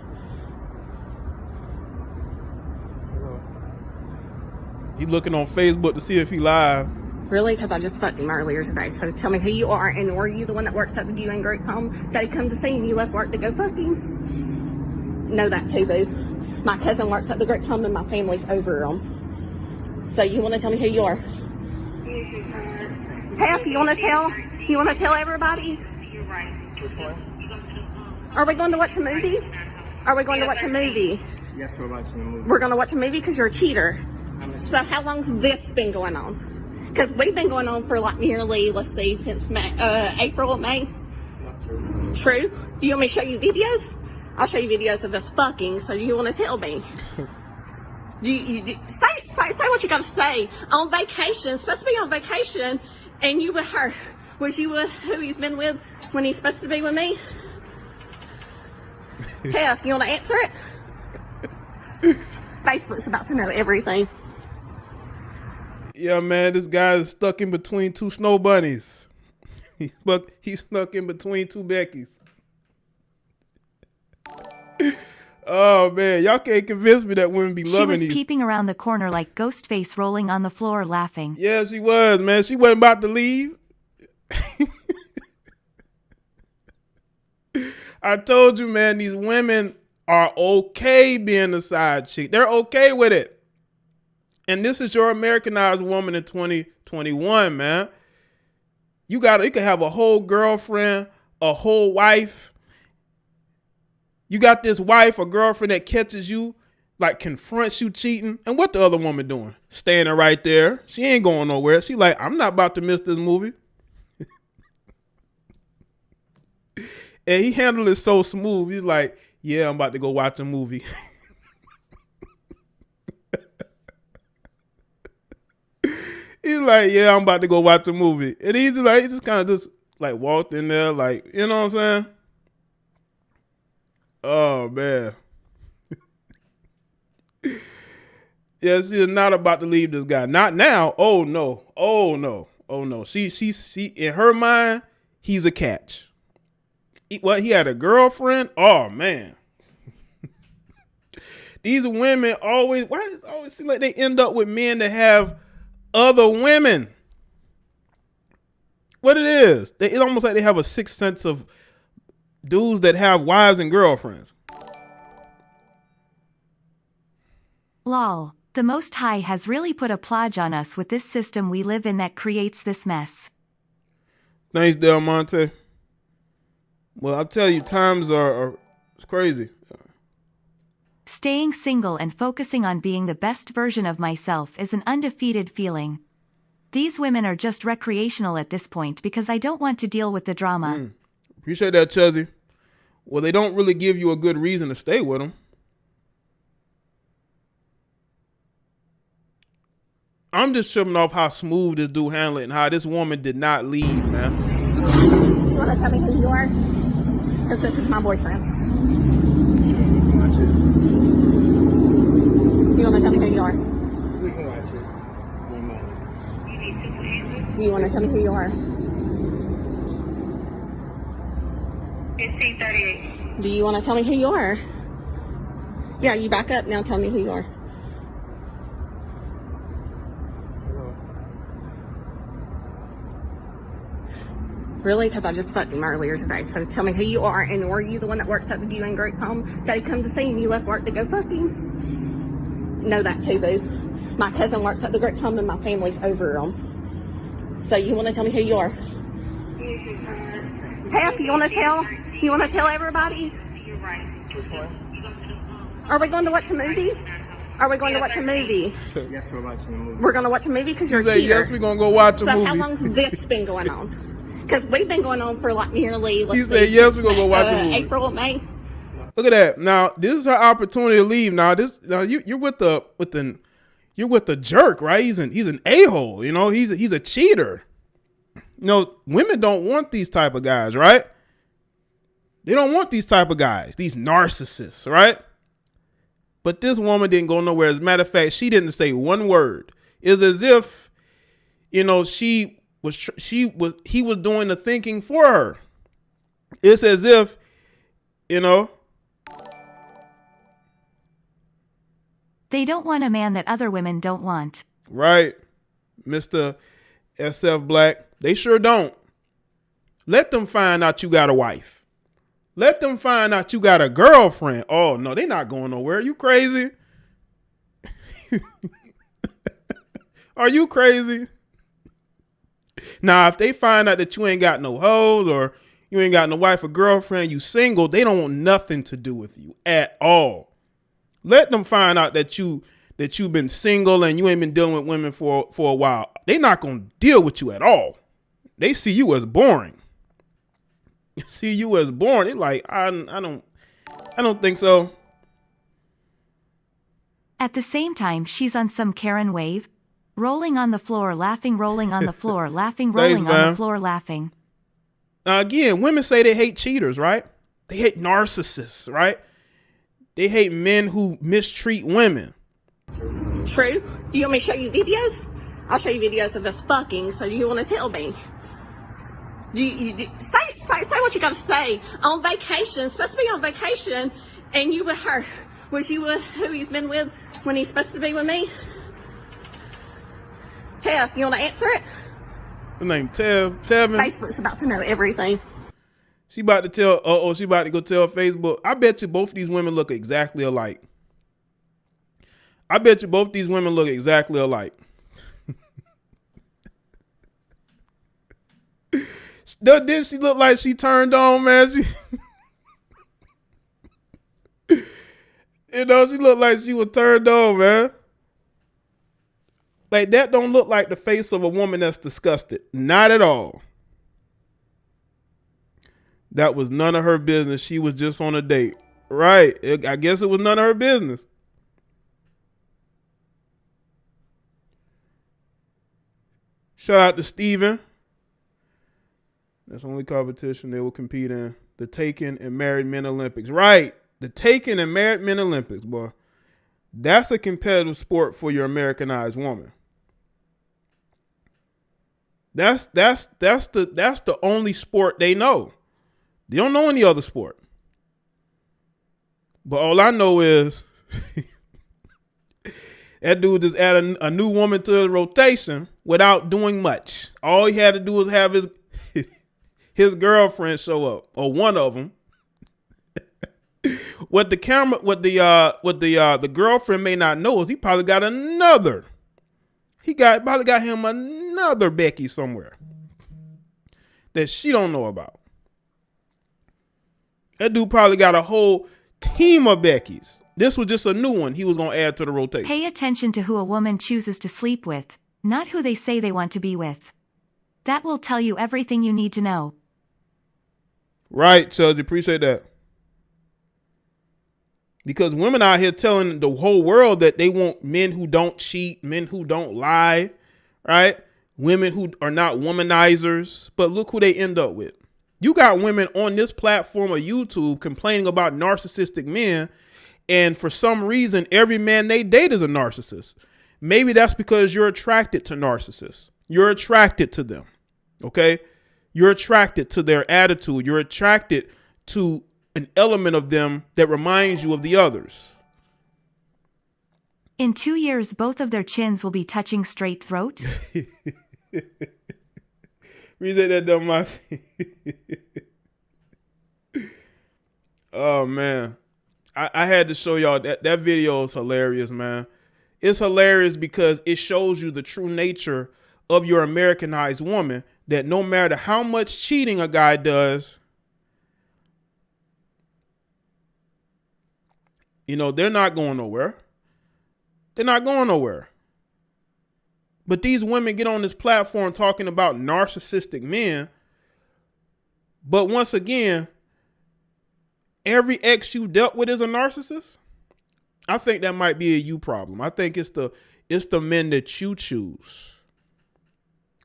He looking on Facebook to see if he live. Really? Because I just fucked him earlier today. So tell me who you are, and were you the one that works at the viewing group home that he come to see and you left work to go fuck him? Know that too, boo. My cousin works at the group home and my family's over him. So you want to tell me who you are? Taff, you want to tell? You want to tell everybody? You're right. Which one? Are we going to watch a movie? Are we going to watch a movie? Yes, we're watching a movie. We're going to watch a movie because you're a cheater. So how long has this been going on? Because we've been going on for like nearly, let's see, since May, April, May. Not true. True? Do you want me to show you videos? I'll show you videos of us fucking, so you want to tell me? Say what you got to say. On vacation, supposed to be on vacation, and you with her. Was you with who he's been with when he's supposed to be with me? Taff, you want to answer it? Facebook's about to know everything. Yeah, man, this guy is stuck in between two snow bunnies. He's stuck in between two Beckys. Oh man, y'all can't convince me that women be She loving was these. peeping around the corner like Ghostface rolling on the floor laughing. Yeah, she was, man. She wasn't about to leave. I told you, man, these women are okay being a side chick. They're okay with it. And this is your Americanized woman in 2021, man. You can have a whole girlfriend, a whole wife. You got this wife or girlfriend that catches you, like confronts you cheating. And what the other woman doing? Standing right there. She ain't going nowhere. She like, I'm not about to miss this movie. And he handled it so smooth. He's like, yeah, I'm about to go watch a movie. He's like, yeah, I'm about to go watch a movie. And he just kind of walked in there like, you know what I'm saying? Oh, man. Yeah, she is not about to leave this guy. Not now. Oh, no. Oh, no. Oh, no. She in her mind, he's a catch. He had a girlfriend? Oh, man. These women why does it always seem like they end up with men that have other women? What it is? It's almost like they have a sixth sense of dudes that have wives and girlfriends. Lol. The Most High has really put a plodge on us with this system we live in that creates this mess. Thanks, Del Monte. Well, I'll tell you, times are it's crazy. Staying single and focusing on being the best version of myself is an undefeated feeling. These women are just recreational at this point because I don't want to deal with the drama. Appreciate that, Chuzzy. Well, they don't really give you a good reason to stay with them. I'm just tripping off how smooth this dude handled it and how this woman did not leave, man. You want to tell me who you are? Because this is my boyfriend. You want to tell me who you are? We can watch it. One moment. You need simple answers. Do you want to tell me who you are? It's C38. Do you want to tell me who you are? Yeah, you back up now. Tell me who you are. Really? Because I just fucked him earlier today. So tell me who you are, and were you the one that works at the viewing group home that he come to see and you left work to go fuck him? Know that too, boo. My cousin works at the group home and my family's over him. So you want to tell me who you are? Taff, you want to tell? You want to tell everybody? You're right. Which one? Are we going to watch a movie? Are we going to watch a movie? Yes, we're watching the movie. We're going to watch a movie because you're She said, here. yes, we're going to go watch a So movie. how long has this been going on? Because we've been going on for like nearly, He said, yes, we're going to go watch a movie. April, May. Look at that. Now, this is her opportunity to leave. Now, you're with the jerk, right? He's an a-hole, you know, he's a cheater. You know, women don't want these type of guys, right? They don't want these type of guys, these narcissists, right? But this woman didn't go nowhere. As a matter of fact, she didn't say one word. It's as if, you know, he was doing the thinking for her. It's as if, you know, They don't want a man that other women don't want. right, Mr. SF Black. They sure don't. Let them find out you got a wife. Let them find out you got a girlfriend. Oh, no, they're not going nowhere. You crazy? Are you crazy? Now, if they find out that you ain't got no hoes or you ain't got no wife or girlfriend, you single, they don't want nothing to do with you at all. Let them find out that you've been single and you ain't been dealing with women for a while. They're not going to deal with you at all. They see you as boring. See you as boring. They're like, I don't think so. At the same time, she's on some Karen wave. Rolling on the floor, laughing, rolling on the floor, laughing, rolling on the floor, laughing. Again, women say they hate cheaters, right? They hate narcissists, right? They hate men who mistreat women. True. Do you want me to show you videos? I'll show you videos of us fucking, so you want to tell me? Say what you got to say. On vacation, supposed to be on vacation, and you with her. Was you who he's been with when he's supposed to be with me? Tev, you want to answer it? Her name Tevin. Facebook's about to know everything. She about to tell. She about to go tell Facebook. I bet you both these women look exactly alike. Doesn't she look like she turned on, man? She looked like she was turned on, man. Like, that don't look like the face of a woman that's disgusted. Not at all. That was none of her business. She was just on a date. Right. I guess it was none of her business. Shout out to Steven. That's the only competition they will compete in. The Taken and Married Men Olympics. Right. The Taken and Married Men Olympics, boy. That's a competitive sport for your Americanized woman. That's the only sport they know. They don't know any other sport. But all I know is that dude just added a new woman to his rotation without doing much. All he had to do was have his girlfriend show up, or one of them. What the girlfriend may not know is he probably got another. Probably got him another Becky somewhere that she don't know about. That dude probably got a whole team of Beckys. This was just a new one he was going to add to the rotation. Pay attention to who a woman chooses to sleep with, not who they say they want to be with. That will tell you everything you need to know. Right, Chelsea, appreciate that. Because women out here telling the whole world that they want men who don't cheat, men who don't lie, right? Women who are not womanizers. But look who they end up with. You got women on this platform of YouTube complaining about narcissistic men, and for some reason, every man they date is a narcissist. Maybe that's because you're attracted to narcissists. You're attracted to them, okay? You're attracted to their attitude. You're attracted to an element of them that reminds you of the others. In 2 years, both of their chins will be touching straight throat. Reset that dumb my. Oh man, I had to show y'all that video is hilarious, man. It's hilarious because it shows you the true nature of your Americanized woman. That no matter how much cheating a guy does, they're not going nowhere. They're not going nowhere. But these women get on this platform talking about narcissistic men. But once again, every ex you dealt with is a narcissist. I think that might be a you problem. I think it's the men that you choose.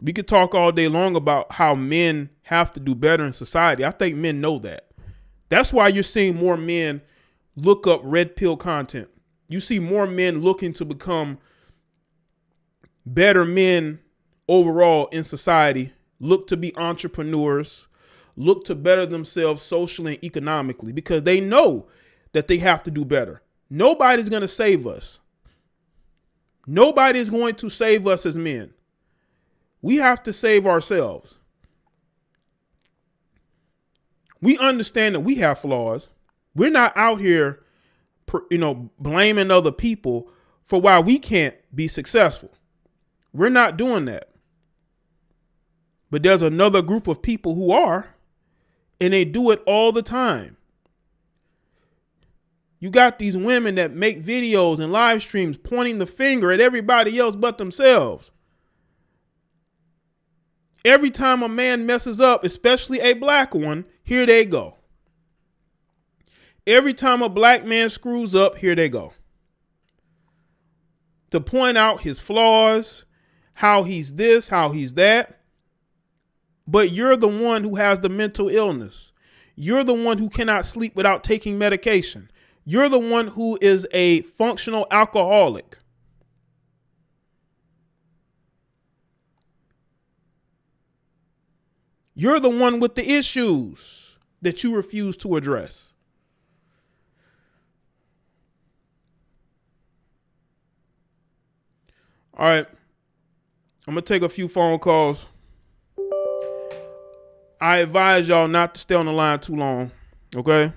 We could talk all day long about how men have to do better in society. I think men know that. That's why you're seeing more men look up red pill content. You see more men looking to become better men overall in society, look to be entrepreneurs, look to better themselves socially and economically because they know that they have to do better. Nobody's going to save us. Nobody's going to save us as men. We have to save ourselves. We understand that we have flaws. We're not out here, blaming other people for why we can't be successful. We're not doing that. But there's another group of people who are, and they do it all the time. You got these women that make videos and live streams pointing the finger at everybody else but themselves. Every time a man messes up, especially a black one, here they go. Every time a black man screws up, here they go. To point out his flaws, how he's this, how he's that. But you're the one who has the mental illness. You're the one who cannot sleep without taking medication. You're the one who is a functional alcoholic. You're the one with the issues that you refuse to address. All right. I'm going to take a few phone calls. I advise y'all not to stay on the line too long, okay?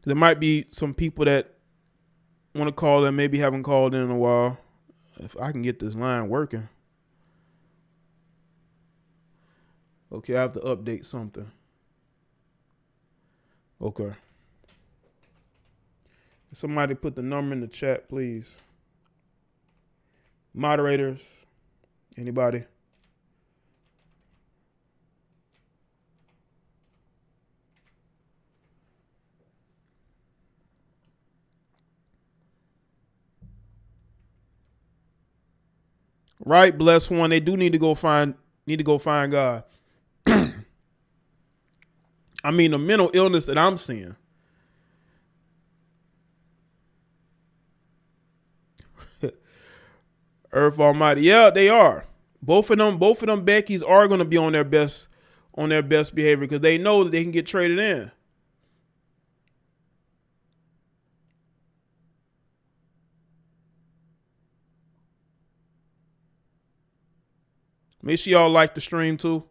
There might be some people that want to call that maybe haven't called in a while. If I can get this line working. Okay, I have to update something. Okay. Somebody put the number in the chat, please. Moderators, anybody? Right, blessed one. They do need to go find God. I mean, the mental illness that I'm seeing. Earth Almighty. Yeah, they are. Both of them Beckys are going to be on their best behavior because they know that they can get traded in. Make sure y'all like the stream too.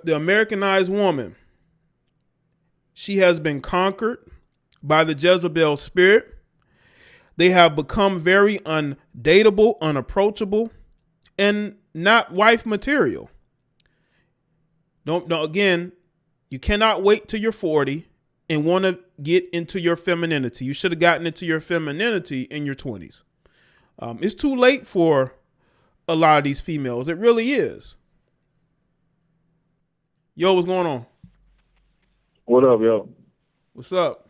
The Americanized woman, she has been conquered by the Jezebel spirit. They have become very undateable, unapproachable, and not wife material. Again, you cannot wait till you're 40 and want to get into your femininity. You should have gotten into your femininity in your 20s. It's too late for a lot of these females. It really is. Yo, what's going on? What up, yo? What's up?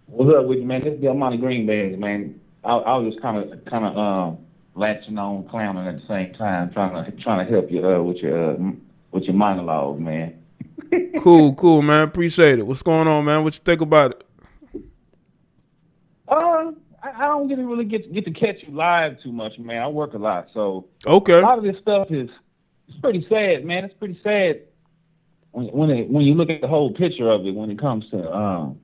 What's up with you, man? This is the Monty Greenberg, man. I was just kind of latching on, clowning at the same time, trying to help you with your monologue, man. Cool, man. Appreciate it. What's going on, man? What you think about it? I don't really get to catch you live too much, man. I work a lot, so okay. A lot of this stuff it's pretty sad, man. It's pretty sad when you look at the whole picture of it when it comes to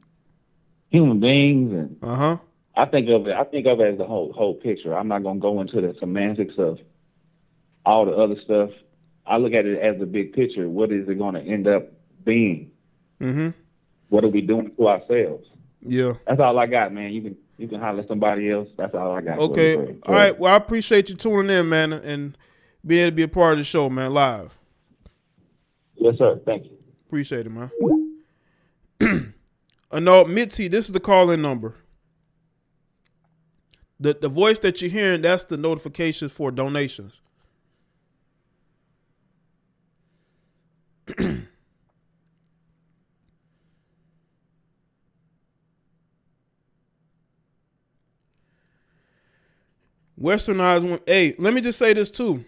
human beings and I think of it as the whole picture. I'm not gonna go into the semantics of all the other stuff. I look at it as the big picture. What is it gonna end up being? Mm-hmm. What are we doing to ourselves? Yeah. That's all I got, man. You can holler at somebody else. That's all I got. Okay. All right. Well, I appreciate you tuning in, man, and being able to be a part of the show, man, live. Yes, sir. Thank you. Appreciate it, man. No, Mitzi, this is the call-in number. The voice that you're hearing, that's the notifications for donations. Westernized. Hey, let me just say this too.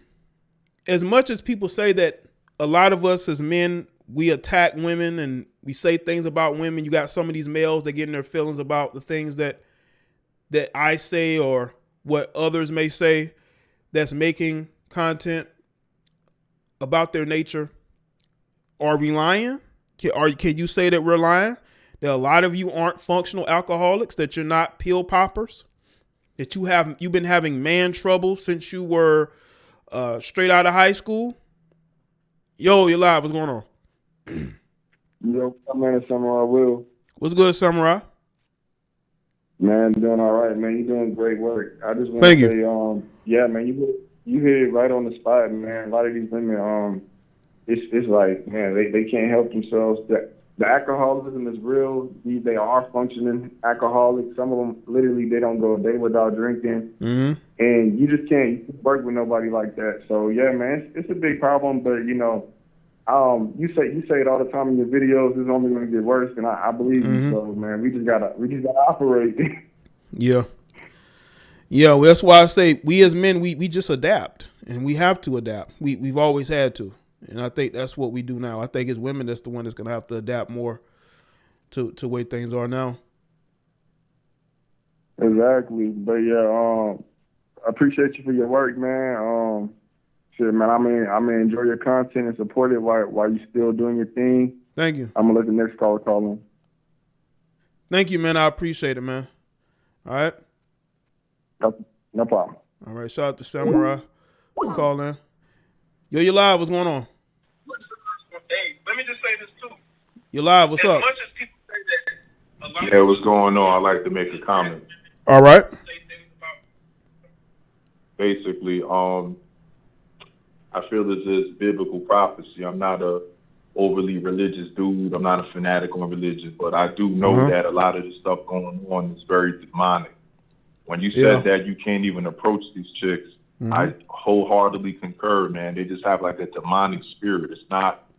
As much as people say that a lot of us as men, we attack women and we say things about women, you got some of these males that get in their feelings about the things that I say or what others may say that's making content about their nature. Are we lying? Can you say that we're lying? That a lot of you aren't functional alcoholics, that you're not pill poppers? That you've been having man trouble since you were straight out of high school? Yo, you're live. What's going on? Yo, man, Samurai Will. What's good, Samurai? Man, doing all right, man. You're doing great work. I just want to say, yeah, man, you hit it right on the spot, man. A lot of these women, it's like, man, they can't help themselves. The alcoholism is real. They are functioning alcoholics. Some of them, literally, they don't go a day without drinking. Mm-hmm. And you just can't work with nobody like that. So, yeah, man, it's a big problem. But, you know, you say it all the time in your videos. It's only going to get worse, and I believe you. So, man, we just gotta operate. Yeah. Yeah, well, that's why I say we as men, we just adapt, and we have to adapt. We've always had to. And I think that's what we do now. I think as women, that's the one that's going to have to adapt more to the way things are now. Exactly. But, yeah, I appreciate you for your work, man. Shit, man, I mean, enjoy your content and support it while you're still doing your thing. Thank you. I'm gonna let the next caller call in. Thank you, man. I appreciate it, man. All right. No problem. All right. Shout out to Samurai. Call in. Yo, you live. What's going on? Hey, let me just say this too. You live. What's up? As much as people say that. Yeah, what's going on? I'd like to make a comment. All right. Basically, I feel this is biblical prophecy. I'm not a overly religious dude. I'm not a fanatic on religion, but I do know that a lot of the stuff going on is very demonic. When you said that you can't even approach these chicks, I wholeheartedly concur, man. They just have like a demonic spirit. It's not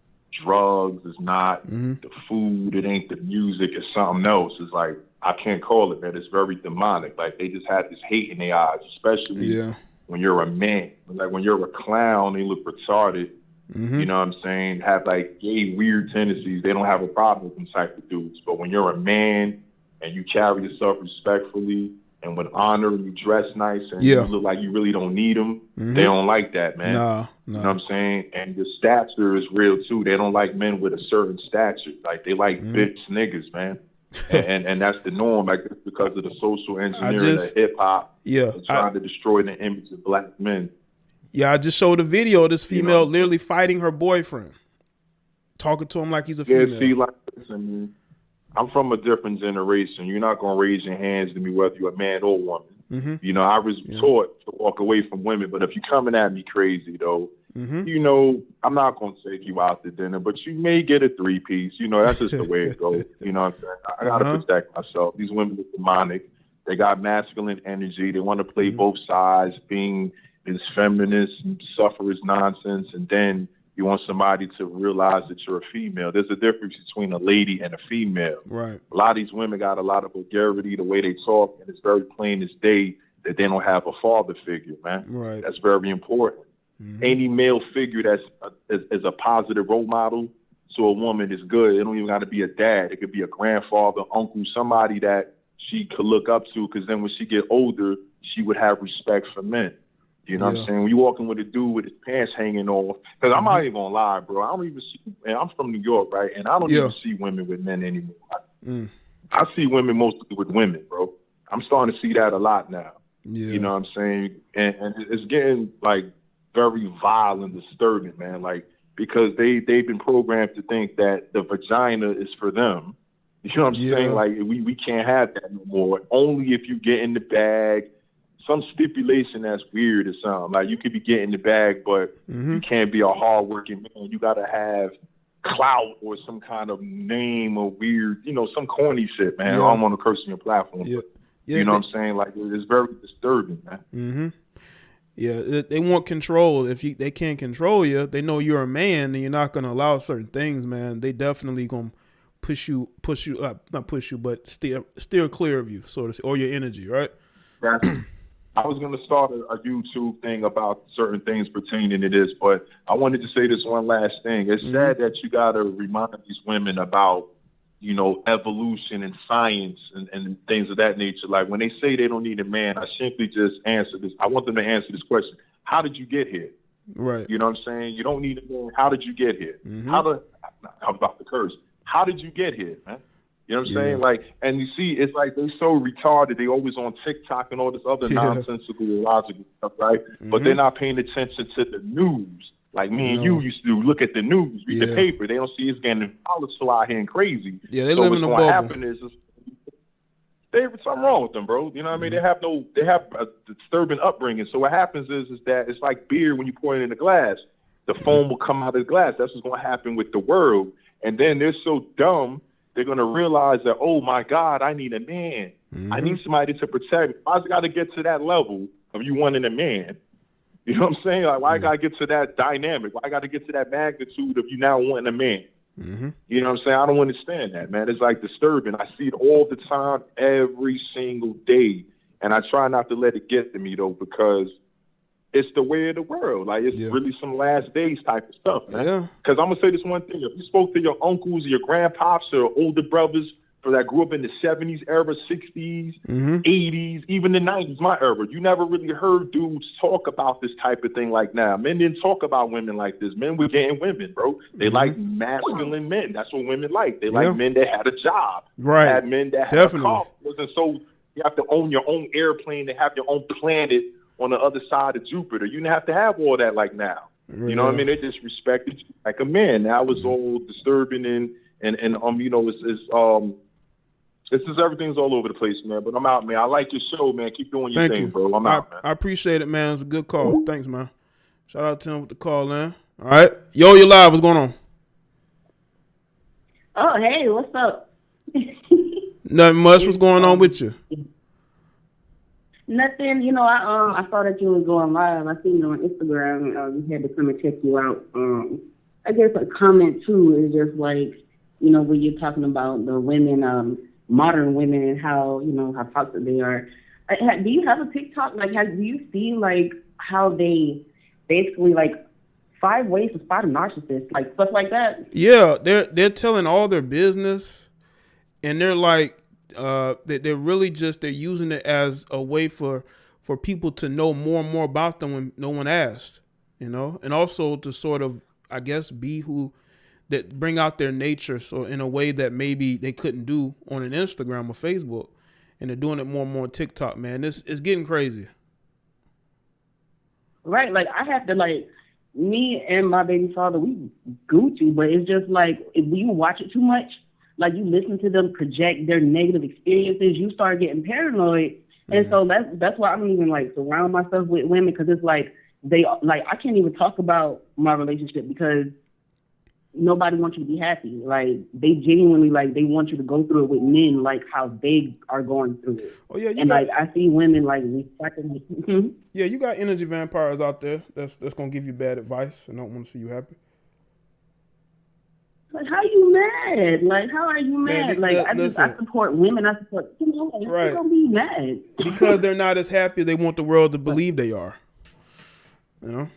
drugs. It's not the food. It ain't the music. It's something else. It's like, I can't call it that. It's very demonic. Like, they just have this hate in their eyes, especially when you're a man. Like, when you're a clown, they look retarded. You know what I'm saying? Have like gay weird tendencies. They don't have a problem with them type of dudes. But when you're a man and you carry yourself respectfully and with honor and you dress nice and you look like you really don't need them, they don't like that, man. No. You know what I'm saying? And your stature is real too. They don't like men with a certain stature. Like, they like bitch niggas, man. and that's the norm. Like, that's because of the social engineering of hip hop. Trying to destroy the image of black men. Yeah, I just showed a video of this female literally fighting her boyfriend, talking to him like he's a female. Yeah, see, like, listen, I'm from a different generation. You're not gonna raise your hands to me whether you're a man or woman. You know, I was taught to walk away from women. But if you're coming at me crazy, though, you know, I'm not gonna take you out to dinner, but you may get a 3-piece. You know, that's just the way it goes. You know what I'm saying? I gotta protect myself. These women are demonic. They got masculine energy. They want to play both sides, being this feminist and sufferers nonsense, and then you want somebody to realize that you're a female. There's a difference between a lady and a female. Right. A lot of these women got a lot of vulgarity, the way they talk, and it's very plain as day that they don't have a father figure, man. Right. That's very important. Any male figure that's is a positive role model to a woman is good. It don't even got to be a dad. It could be a grandfather, uncle, somebody that she could look up to, because then when she get older, she would have respect for men. You know what I'm saying? When you walking with a dude with his pants hanging off, because I'm not even gonna lie, bro. I don't even see. And I'm from New York, right? And I don't even see women with men anymore. I see women mostly with women, bro. I'm starting to see that a lot now. You know what I'm saying? And it's getting like very vile and disturbing, man. Like, because they've been programmed to think that the vagina is for them. You know what I'm saying? Like, we can't have that no more. Only if you get in the bag. Some stipulation that's weird or something. Like, you could be getting the bag, but you can't be a hardworking man. You got to have clout or some kind of name or weird, you know, some corny shit, man. I don't want to curse on your platform. But, you know what I'm saying? Like, it's very disturbing, man. Yeah, they want control. If they can't control you, they know you're a man, and you're not going to allow certain things, man. They definitely going to not push you, but steer clear of you, sort of, or your energy, right? I was going to start a YouTube thing about certain things pertaining to this, but I wanted to say this one last thing. It's sad that you got to remind these women about, you know, evolution and science and things of that nature. Like, when they say they don't need a man, I simply just answer this. I want them to answer this question. How did you get here? Right. You know what I'm saying? You don't need a man. How did you get here? I'm about to curse. How did you get here, man? You know what I'm saying? Like, and you see, it's like they so retarded. They always on TikTok and all this other nonsensical, illogical stuff, right? But they're not paying attention to the news. Like me and you used to look at the news, read the paper. They don't see it's getting volatile out here and crazy. Yeah, they live in a bubble. What's going to happen is there's something wrong with them, bro. You know what I mean? They have a disturbing upbringing. So what happens is that it's like beer when you pour it in a glass. The foam will come out of the glass. That's what's going to happen with the world. And then they're so dumb, they're going to realize that, oh, my God, I need a man. I need somebody to protect me. I got to get to that level of you wanting a man. You know what I'm saying? Like, why I got to get to that dynamic? Why I got to get to that magnitude of you now wanting a man? You know what I'm saying? I don't understand that, man. It's like disturbing. I see it all the time, every single day. And I try not to let it get to me, though, because it's the way of the world. Like, it's really some last days type of stuff, man. Because I'm going to say this one thing. If you spoke to your uncles, your grandpops, or older brothers that grew up in the 70s era, 60s, 80s, even the 90s, my era. You never really heard dudes talk about this type of thing like now. Men didn't talk about women like this. Men were getting women, bro. They like masculine men. That's what women like. They like men that had a job. Right. Had men that had a car. And so you have to own your own airplane to have your own planet on the other side of Jupiter. You didn't have to have all that like now. You know what I mean? They just respected you like a man. That was all disturbing and you know, it's just everything's all over the place, man. But I'm out, man. I like your show, man. Keep doing your thing, bro. I'm out, man. I appreciate it, man. It's a good call. Thanks, man. Shout out to him with the call, man. All right. Yo, you're live. What's going on? Oh, hey, what's up? Nothing much. What's going on with you? Nothing. You know, I saw that you was going live. I seen you on Instagram. We had to come and check you out. I guess a comment, too, is just like, you know, when you're talking about the women, modern women and how, you know, how toxic they are. Do you have a TikTok? Like, do you see, like, how they basically, like, 5 ways to spot a narcissist, like, stuff like that? Yeah, they're telling all their business, and they're like, they're really just, they're using it as a way for people to know more and more about them when no one asked, you know, and also to sort of, I guess, be who, that bring out their nature, so in a way that maybe they couldn't do on an Instagram or Facebook, and they're doing it more and more on TikTok, man. It's getting crazy. Right, like I have to, like, me and my baby father, we Gucci, but it's just like if you watch it too much, like you listen to them project their negative experiences, you start getting paranoid, and so that's why I don't even like surround myself with women, because it's like I can't even talk about my relationship because nobody wants you to be happy. Like, they genuinely, like, they want you to go through it with men, like how they are going through it. Oh yeah, like I see women like respecting. Yeah, you got energy vampires out there that's gonna give you bad advice and don't want to see you happy. Like, how you mad? Like, how are you mad? Man, I support women. I support, you know, like, right. Don't be mad because they're not as happy as they want the world to believe they are. You know.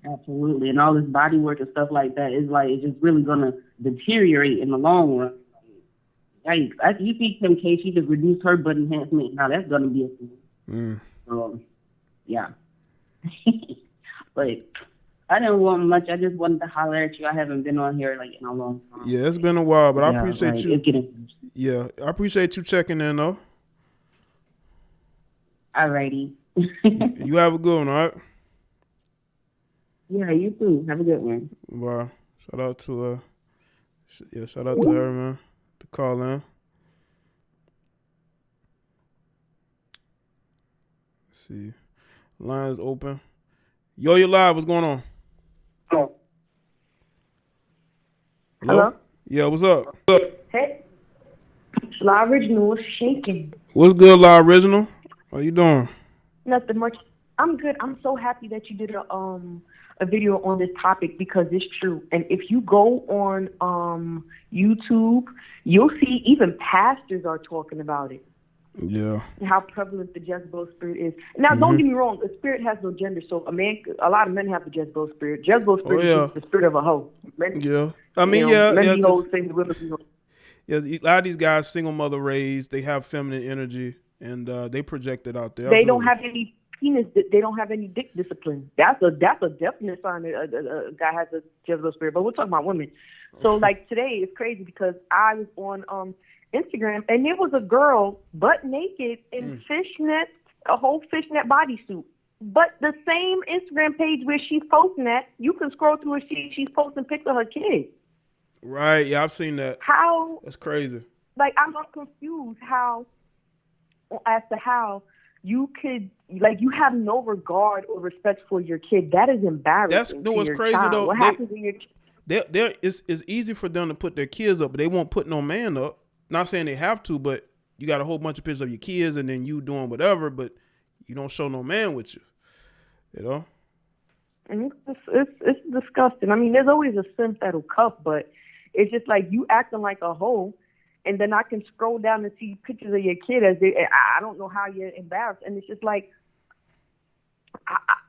Absolutely, and all this body work and stuff like that is like, it's just really gonna deteriorate in the long run. Like, you see Kim K, she just reduced her butt enhancement. Now that's gonna be a thing. Yeah. But I didn't want much. I just wanted to holler at you. I haven't been on here like in a long time. Yeah, it's been a while, but I appreciate like, you. I appreciate you checking in though. Alrighty. You have a good one, all right? Yeah, you too. Have a good one. Wow. Shout out to her, man. To call in. Let's see. Line's open. Yo, you're live. What's going on? Hello. Hello? Yeah, what's up? Hey. La Original was shaking. What's good, La Original? How you doing? Nothing much. I'm good. I'm so happy that you did a video on this topic because it's true. And if you go on YouTube, you'll see even pastors are talking about it. Yeah. And how prevalent the Jezebel spirit is. Now, don't get me wrong. The spirit has no gender. So a lot of men have the Jezebel spirit. Jezebel spirit is just the spirit of a hoe. Men, I mean, men be hoes, same the women be hoes. Yeah, a lot of these guys, single mother raised, they have feminine energy, and they project it out there. They don't have any penis. They don't have any dick discipline. That's a definite sign that a guy has a Jezebel spirit. But we're talking about women. So like today, it's crazy because I was on Instagram and there was a girl butt naked in fishnet, a whole fishnet bodysuit. But the same Instagram page where she's posting that, you can scroll through and she's posting pics of her kids. Right. Yeah, I've seen that. How? That's crazy. Like, I'm confused as to how you could, like, you have no regard or respect for your kid. That is embarrassing. What's crazy child. though. What happens when your it's easy for them to put their kids up, but they won't put no man up. Not saying they have to, but you got a whole bunch of pictures of your kids and then you doing whatever, but you don't show no man with you. You know? And it's disgusting. I mean, there's always a simp that'll cuff, but it's just like you acting like a hoe, and then I can scroll down and see pictures of your kid I don't know how you're embarrassed, and it's just like,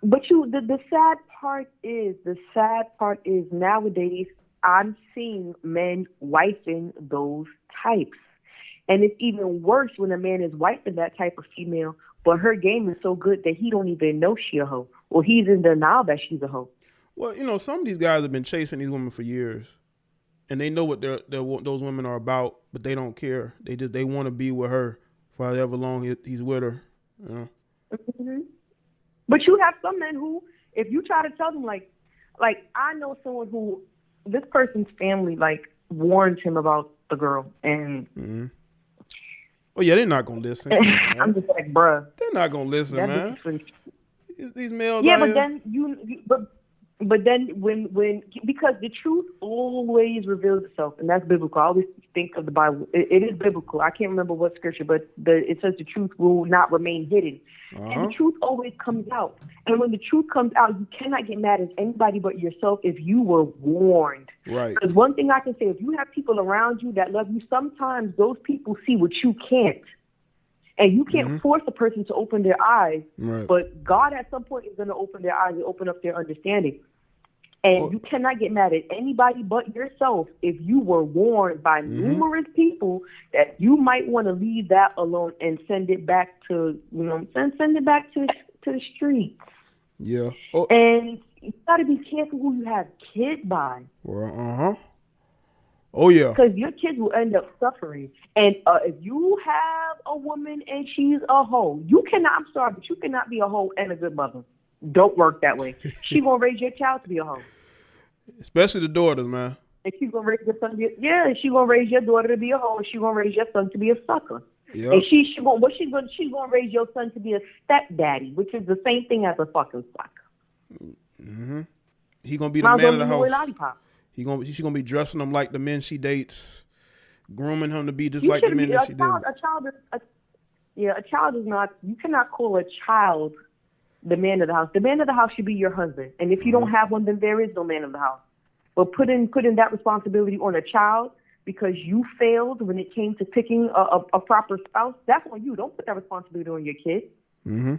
but the sad part is nowadays I'm seeing men wifing those types. And it's even worse when a man is wifing that type of female, but her game is so good that he don't even know she a hoe, or he's in denial that she's a hoe. Well, you know, some of these guys have been chasing these women for years, and they know what those women are about, but they don't care. They want to be with her for however long he's with her. You know? Mm-hmm. But you have some men who, if you try to tell them, like I know someone who, this person's family warned him about the girl, and mm-hmm. Oh yeah, they're not gonna listen. I'm just like, bruh, they're not gonna listen, man. These males. Yeah, out but here. then but then when because the truth always reveals itself, and that's biblical. I always think of the Bible. It is biblical. I can't remember what scripture, but it says the truth will not remain hidden, and the truth always comes out. And when the truth comes out, you cannot get mad at anybody but yourself if you were warned. Right. Because one thing I can say, if you have people around you that love you, sometimes those people see what you can't. And you can't force a person to open their eyes, but God at some point is going to open their eyes and open up their understanding. And you cannot get mad at anybody but yourself if you were warned by numerous people that you might want to leave that alone and send it back to, send it back to the streets. Yeah. And you got to be careful who you have kids by. Well, oh, yeah. Because your kids will end up suffering. And if you have a woman and she's a hoe, I'm sorry, but you cannot be a hoe and a good mother. Don't work that way. She going to raise your child to be a hoe. Especially the daughters, man. And she's going to raise your son to be she's going to raise your daughter to be a hoe, and she's going to raise your son to be a sucker. Yep. And she's going to raise your son to be a stepdaddy, which is the same thing as a fucking sucker. Mm-hmm. He going to be the man of the house. Lollipop. She's gonna be dressing him like the men she dates, grooming him to be just like the men that she dates. A child is not. You cannot call a child the man of the house. The man of the house should be your husband, and if you don't have one, then there is no man of the house. But putting that responsibility on a child because you failed when it came to picking a proper spouse, that's on you. Don't put that responsibility on your kid. Mm-hmm.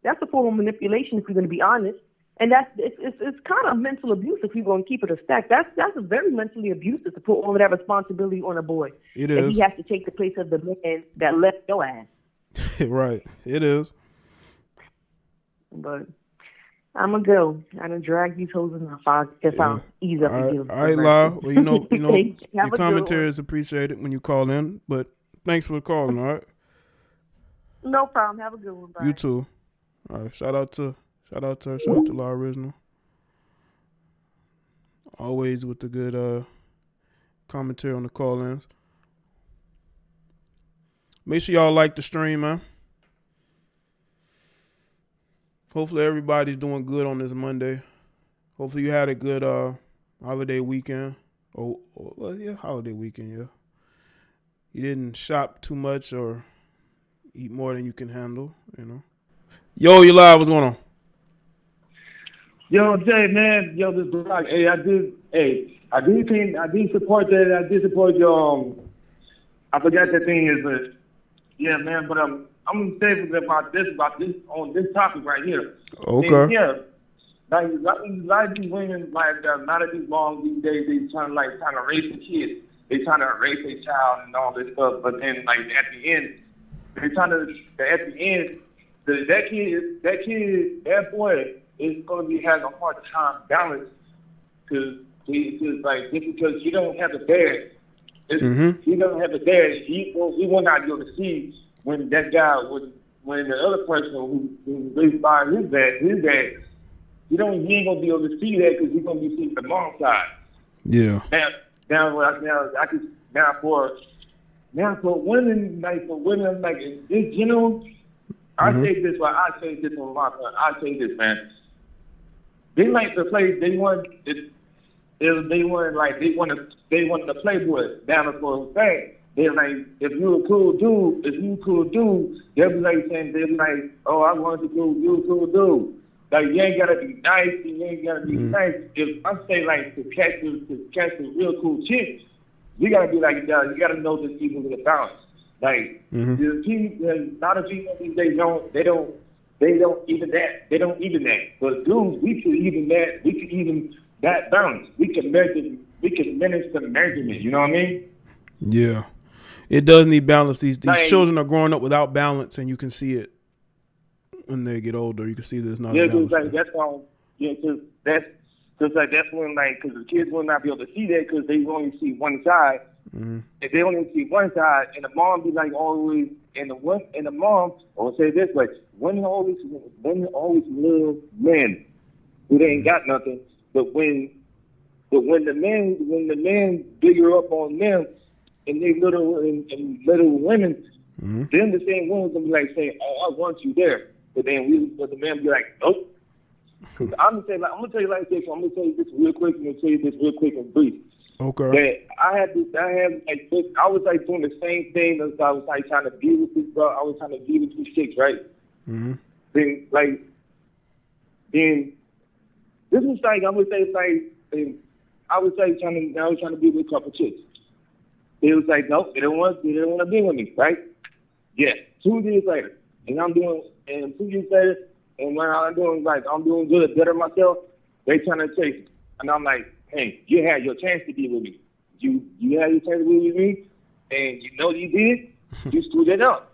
That's a form of manipulation, if we're going to be honest. And it's kind of mental abuse if we're going to keep it a stack. That's very mentally abusive to put all of that responsibility on a boy. It is. And he has to take the place of the man that left your ass. Right. It is. But I'm going to go. I done drag these hoes enough. I guess I'll ease up and give them. All right, La. Well, your commentary is appreciated when you call in. But thanks for calling, all right? No problem. Have a good one. Bye. You too. All right. Shout out to her. Shout out to La Original. Always with the good commentary on the call-ins. Make sure y'all like the stream, man. Hopefully everybody's doing good on this Monday. Hopefully you had a good holiday weekend. Holiday weekend, yeah. You didn't shop too much or eat more than you can handle, Yo, you live. What's going on? Yo, Jay, man, this is Brock. I did support that. I did support your, I forgot the thing is, but yeah, man, but I'm gonna say about this on this topic right here. Okay. And, yeah, like a lot of these women, not of these moms these days, they trying to raise the kids. They trying to raise their child and all this stuff, but then at the end, that boy is going to be having a hard time balance because he don't have a dad. He don't have a dad. He will not be able to see when that guy when the other person who raised by his dad, he ain't gonna be able to see that because he's gonna be seeing the mom side. Yeah. Now for women in general, I say this on my part. I say this, man. They like to play. They want the playboy down for a thing. They're like, if you a cool dude, they'll be like, oh, I want to do you a cool dude. Like you ain't gotta be nice, you ain't gotta be nice. If I say to catch a real cool chick, you gotta be like, you gotta know this even with a balance. Like a lot of people they don't even that. They don't even that. But dudes, we could even that. We could even that balance. We can manage the measurement. You know what I mean? Yeah, it does need balance. These Like, children are growing up without balance, and you can see it when they get older. You can see there's not a balance. Like that's why. Yeah, because that's when because the kids will not be able to see that because they only see one side. Mm-hmm. If they only see one side, and the mom be like always, and the mom, or say this way, women always love men who they ain't got nothing. But when the men bigger up on them, and they little women, mm-hmm. then the same woman's gonna be like saying, "Oh, I want you there," but the man be like, "Nope." Because I'm gonna tell you like this. I'm gonna tell you this real quick. I'm gonna tell you this real quick and brief. Okay. That I was like doing the same thing as I was like trying to be with this girl. I was trying to be with these chicks, right? Mm-hmm. Then this was like I was trying to be with a couple chicks. They was like, nope, they didn't want to be with me, right? Yeah. 2 years later, and 2 years later, and when I'm doing good, better myself, they trying to chase me, and I'm like, hey, you had your chance to be with me. You had your chance to be with me, and you know you did. You screwed it up.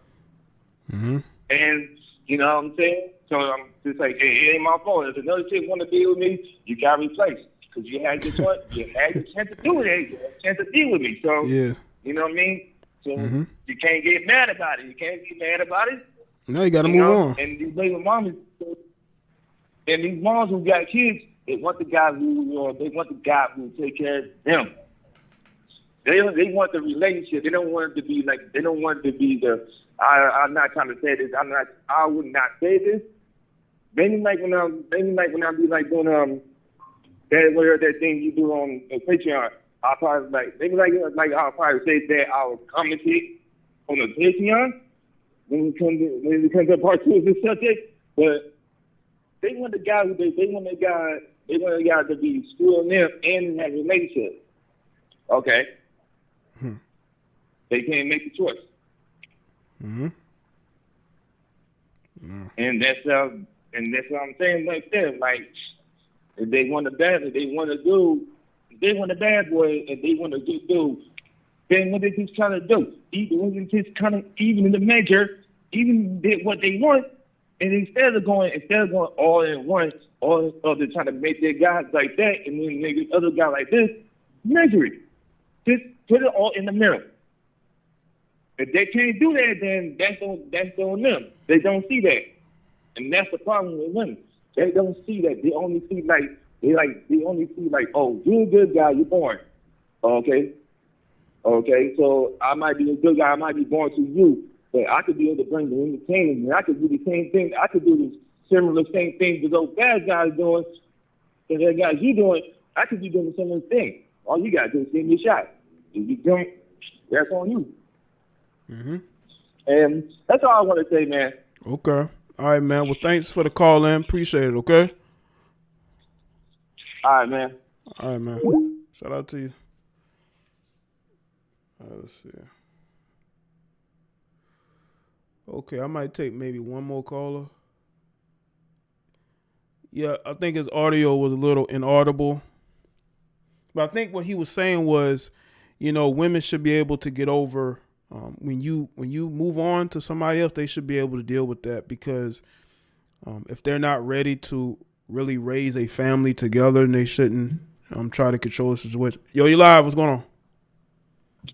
Mm-hmm. And you know what I'm saying? So I'm just like, hey, it ain't my fault. If another chick want to be with me, you got to replace. Because you had your chance to do it. You had a chance to be with me. So, yeah. You know what I mean? So mm-hmm. you can't get mad about it. You can't get mad about it. No, you got to move on. And these baby mamas, and these moms who got kids, they want the guy who take care of them. They want the relationship. They don't want it to be like. They don't want it to be the. I'm not trying to say this. I would not say this. Maybe like when I be like doing that thing you do on Patreon. I'll probably I'll probably say that I'll commentate on the Patreon when it comes to part 2 of this subject. But they want the guy to be screwing them and in that relationship. Okay. They can't make the choice. Mm-hmm. Mm. And that's what I'm saying like that. Like if they want a bad boy and they want a good dude, then what they just trying to do? Even in the major, even did what they want, and instead of going all in one, or they're trying to make their guys like that and then make the other guy like this, measure it. Just put it all in the mirror. If they can't do that, then that's on them. They don't see that. And that's the problem with women. They don't see that. They only see oh, you're a good guy, you're born. Okay, so I might be a good guy, I might be born to you, but I could be able to bring the entertainment, and I could do the same thing. I could do the similar same thing that those bad guys doing, and the guys you doing, I could be doing the same thing. All you gotta do is give me a shot. If you don't, that's on you. Mm-hmm. And that's all I want to say, man. Okay. All right, man. Well, thanks for the call, in. Appreciate it, okay? All right, man. All right, man. Shout out to you. All right, let's see. Okay, I might take maybe one more caller. Yeah, I think his audio was a little inaudible. But I think what he was saying was, women should be able to get over when you move on to somebody else, they should be able to deal with that, because if they're not ready to really raise a family together, and they shouldn't try to control the situation. Yo, you live? What's going on?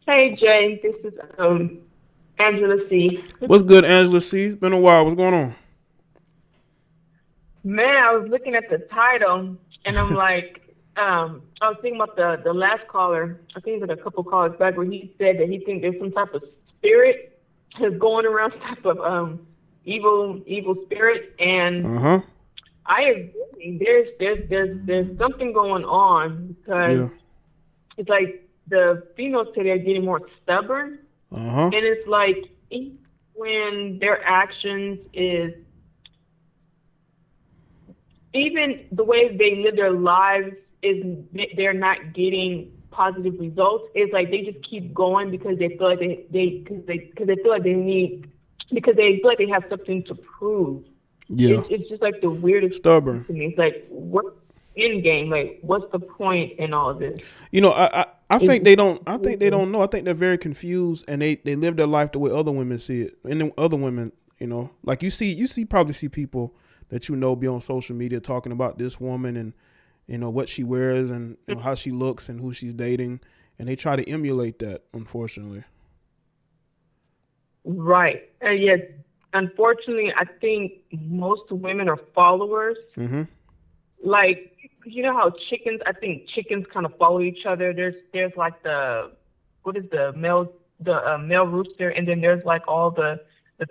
Hey Jay, this is Angela C. What's good, Angela C? It's been a while. What's going on? Man, I was looking at the title and I'm like, I was thinking about the last caller. I think it was a couple callers back where he said that he thinks there's some type of spirit that's going around, some type of evil spirit, and I agree. There's something going on, because it's like the females today are getting more stubborn, and it's like when their actions is, even the way they live their lives is, they're not getting positive results. It's like they just keep going because they feel like they feel like they have something to prove. Yeah, it's just like the weirdest. Stubborn to me. It's like, what? end game? Like, what's the point in all of this? You know, I think they don't. I think they don't know. I think they're very confused, and they live their life the way other women see it. And then other women, you know, like you probably see people that you know be on social media talking about this woman and you know what she wears and you know, how she looks and who she's dating, and they try to emulate that. Unfortunately, right? And yet, unfortunately, I think most women are followers. Mm-hmm. Like, you know how chickens, I think chickens kind of follow each other. There's like the male rooster, and then there's like all the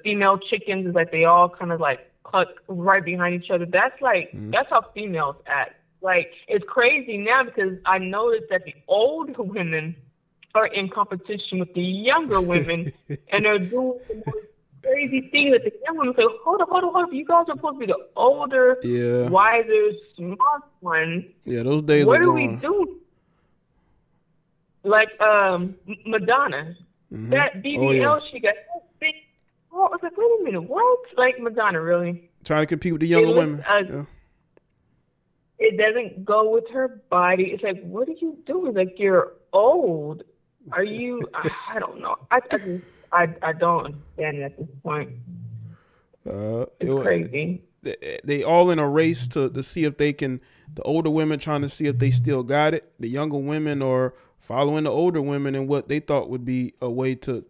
female chickens. Is like they all kind of like cluck right behind each other. That's like that's how females act. Like, it's crazy now because I noticed that the older women are in competition with the younger women, and they're doing the most crazy thing that the young women say, hold up. You guys are supposed to be the older, wiser, smart ones. Yeah, those days what are do gone. we do? Like Madonna. Mm-hmm. That BBL she got so big. Oh, I was like, wait a minute, what? Like, Madonna, really? Trying to compete with the younger women. It doesn't go with her body. It's like, what are you doing? Like, you're old. Are you? I don't know. I don't understand it at this point. It's crazy. They all in a race to see if they can. The older women trying to see if they still got it. The younger women are following the older women and what they thought would be a way for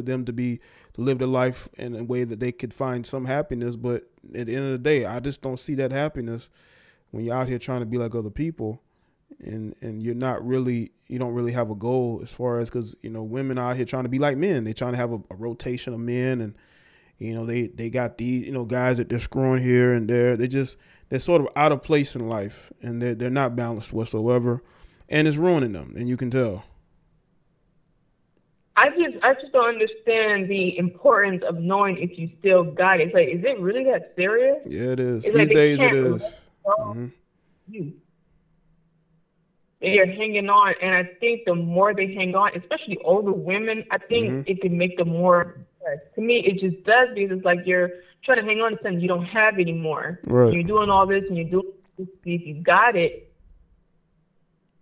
them to live their life in a way that they could find some happiness. But at the end of the day, I just don't see that happiness when you're out here trying to be like other people, and you don't really have a goal as far as, because you know women are out here trying to be like men. They're trying to have a rotation of men, and you know they got these guys that they're screwing here and there. They're sort of out of place in life, and they're not balanced whatsoever, and it's ruining them, and you can tell. I just don't understand the importance of knowing if you still got it. It's like, is it really that serious? Yeah, it is. It's These like days it is. Mm-hmm. They're hanging on, and I think the more they hang on, especially older women, I think it can make them more. To me, it just does, because it's like you're trying to hang on to something you don't have anymore. Right. You're doing all this, and you're doing this, if you got it,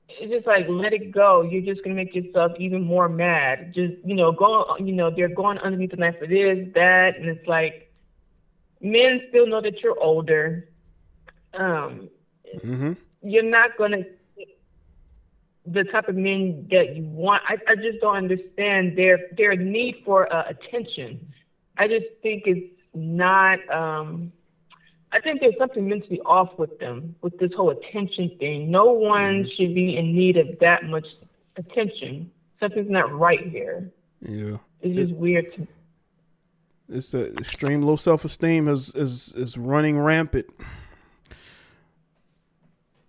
it's just like, let it go. You're just gonna make yourself even more mad. Just they're going underneath the knife for this, that, and it's like men still know that you're older. You're not gonna get the type of men that you want. I just don't understand their need for attention. I just think it's not. I think there's something mentally off with them, with this whole attention thing. No one should be in need of that much attention. Something's not right here. Yeah, it's just weird to me. It's the extreme low self-esteem is running rampant.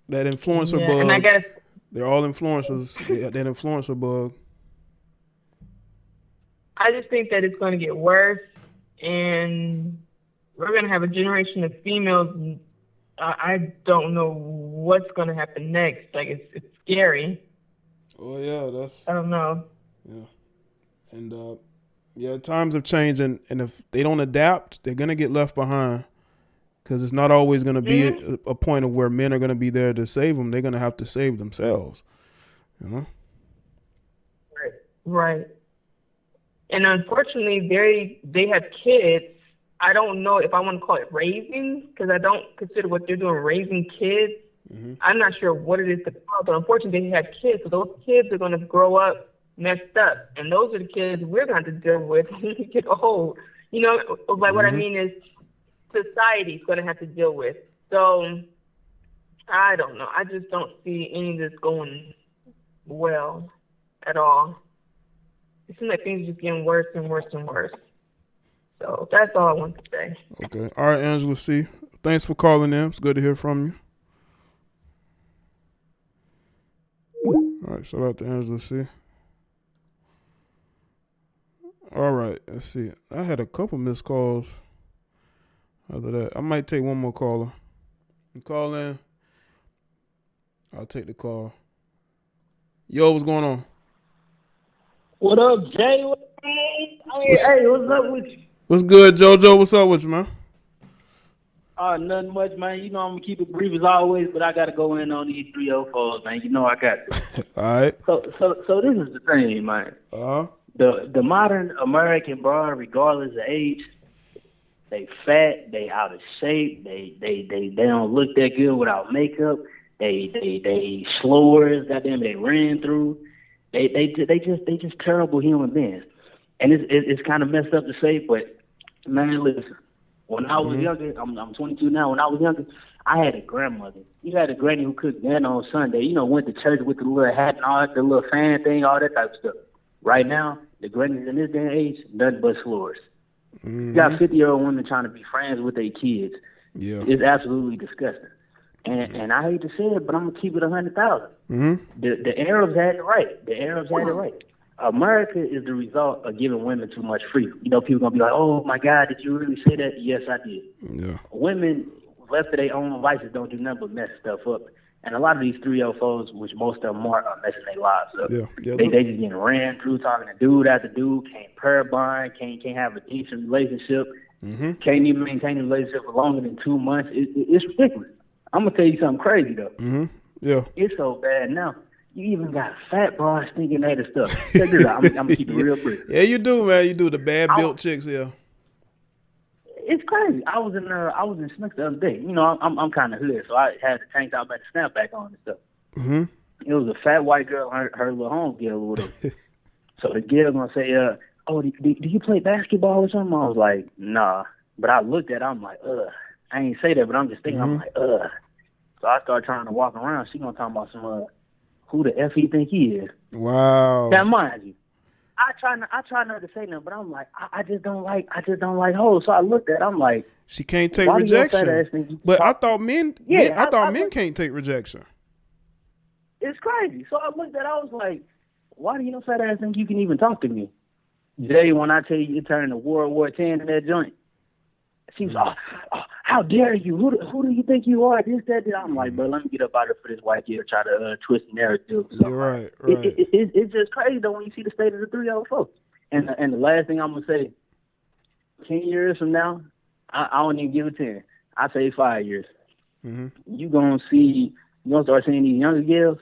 That influencer bug. And I guess they're all influencers. That influencer bug. I just think that it's going to get worse, and we're going to have a generation of females. I don't know what's going to happen next. Like, it's scary. Oh yeah, I don't know. Yeah, and times have changed, and if they don't adapt, they're going to get left behind. Because it's not always going to be a point of where men are going to be there to save them. They're going to have to save themselves. You know? Right. And unfortunately, they have kids. I don't know if I want to call it raising, because I don't consider what they're doing raising kids. I'm not sure what it is to call, but unfortunately, they have kids. So those kids are going to grow up messed up. And those are the kids we're going to deal with when we get old. You know, like what I mean is, society's going to have to deal with. So I don't know. I just don't see any of this going well at all. It seems like things are just getting worse and worse and worse. So that's all I want to say. Okay. All right, Angela C. Thanks for calling in. It's good to hear from you. All right. Shout out to Angela C. All right. Let's see. I had a couple missed calls. Other than that, I might take one more caller. You call in. I'll take the call. Yo, what's going on? What up, Jay? Hey, what's up with you? What's good, JoJo? What's up with you, man? Nothing much, man. You know I'm gonna keep it brief as always, but I gotta go in on these 304s, man. You know I got to. All right. So this is the thing, man. The modern American broad, regardless of age, they fat, they out of shape, they don't look that good without makeup. They slowers, goddamn, they ran through. They just terrible human beings, and it's kind of messed up to say, but man, listen. When I was younger, I'm 22 now. When I was younger, I had a grandmother. You had a granny who cooked dinner on Sunday. You know, went to church with the little hat and all that, the little fan thing, all that type of stuff. Right now, the grannies in this day and age, nothing but slurs. You got 50-year-old women trying to be friends with their kids. Yeah, it's absolutely disgusting. And I hate to say it, but I'm gonna keep it 100,000. The Arabs had it right. The Arabs had it right. America is the result of giving women too much freedom. You know, people gonna be like, "Oh my God, did you really say that?" Yes, I did. Yeah. Women left to their own devices don't do nothing but mess stuff up. And a lot of these 304s, which most of them are messing their lives up. Yeah. They just getting ran through, talking to dude after dude, can't pair bond, can't have a decent relationship, can't even maintain a relationship for longer than 2 months. It's ridiculous. I'm gonna tell you something crazy though. Yeah. It's so bad now. You even got fat bras thinking that and stuff. Check this out. I'm gonna keep it real brief. Yeah, you do, man. You do the bad built chicks, yeah. It's crazy. I was in Snook the other day. You know, I'm kind of hood, so I had the tank top and the snapback on and stuff. It was a fat white girl, her little home girl or whatever. So the girl gonna say, "Oh, do you play basketball or something?" I was like, "Nah," but I looked at her, I'm like, "Ugh." I ain't say that, but I'm just thinking, I'm like, "Ugh." So I started trying to walk around. She gonna talk about some who the F he think he is. Wow. Now mind you, I try not to say nothing, but I'm like, I just don't like hoes. So I looked at her, I'm like, she can't take why do your rejection. fat ass think you But talk? I thought men can't take rejection. It's crazy. So I looked at her, I was like, why do your fat ass think you can even talk to me? Jay, when I tell you you turned to World War X in that joint, she was how dare you? Who do you think you are? This, that. I'm like, bro, let me get up out of for this white kid to try to twist the narrative. You're right. It's just crazy though when you see the state of the 304. And the last thing I'm gonna say, 10 years from now, I don't even give it 10. I say 5 years. You gonna start seeing these younger girls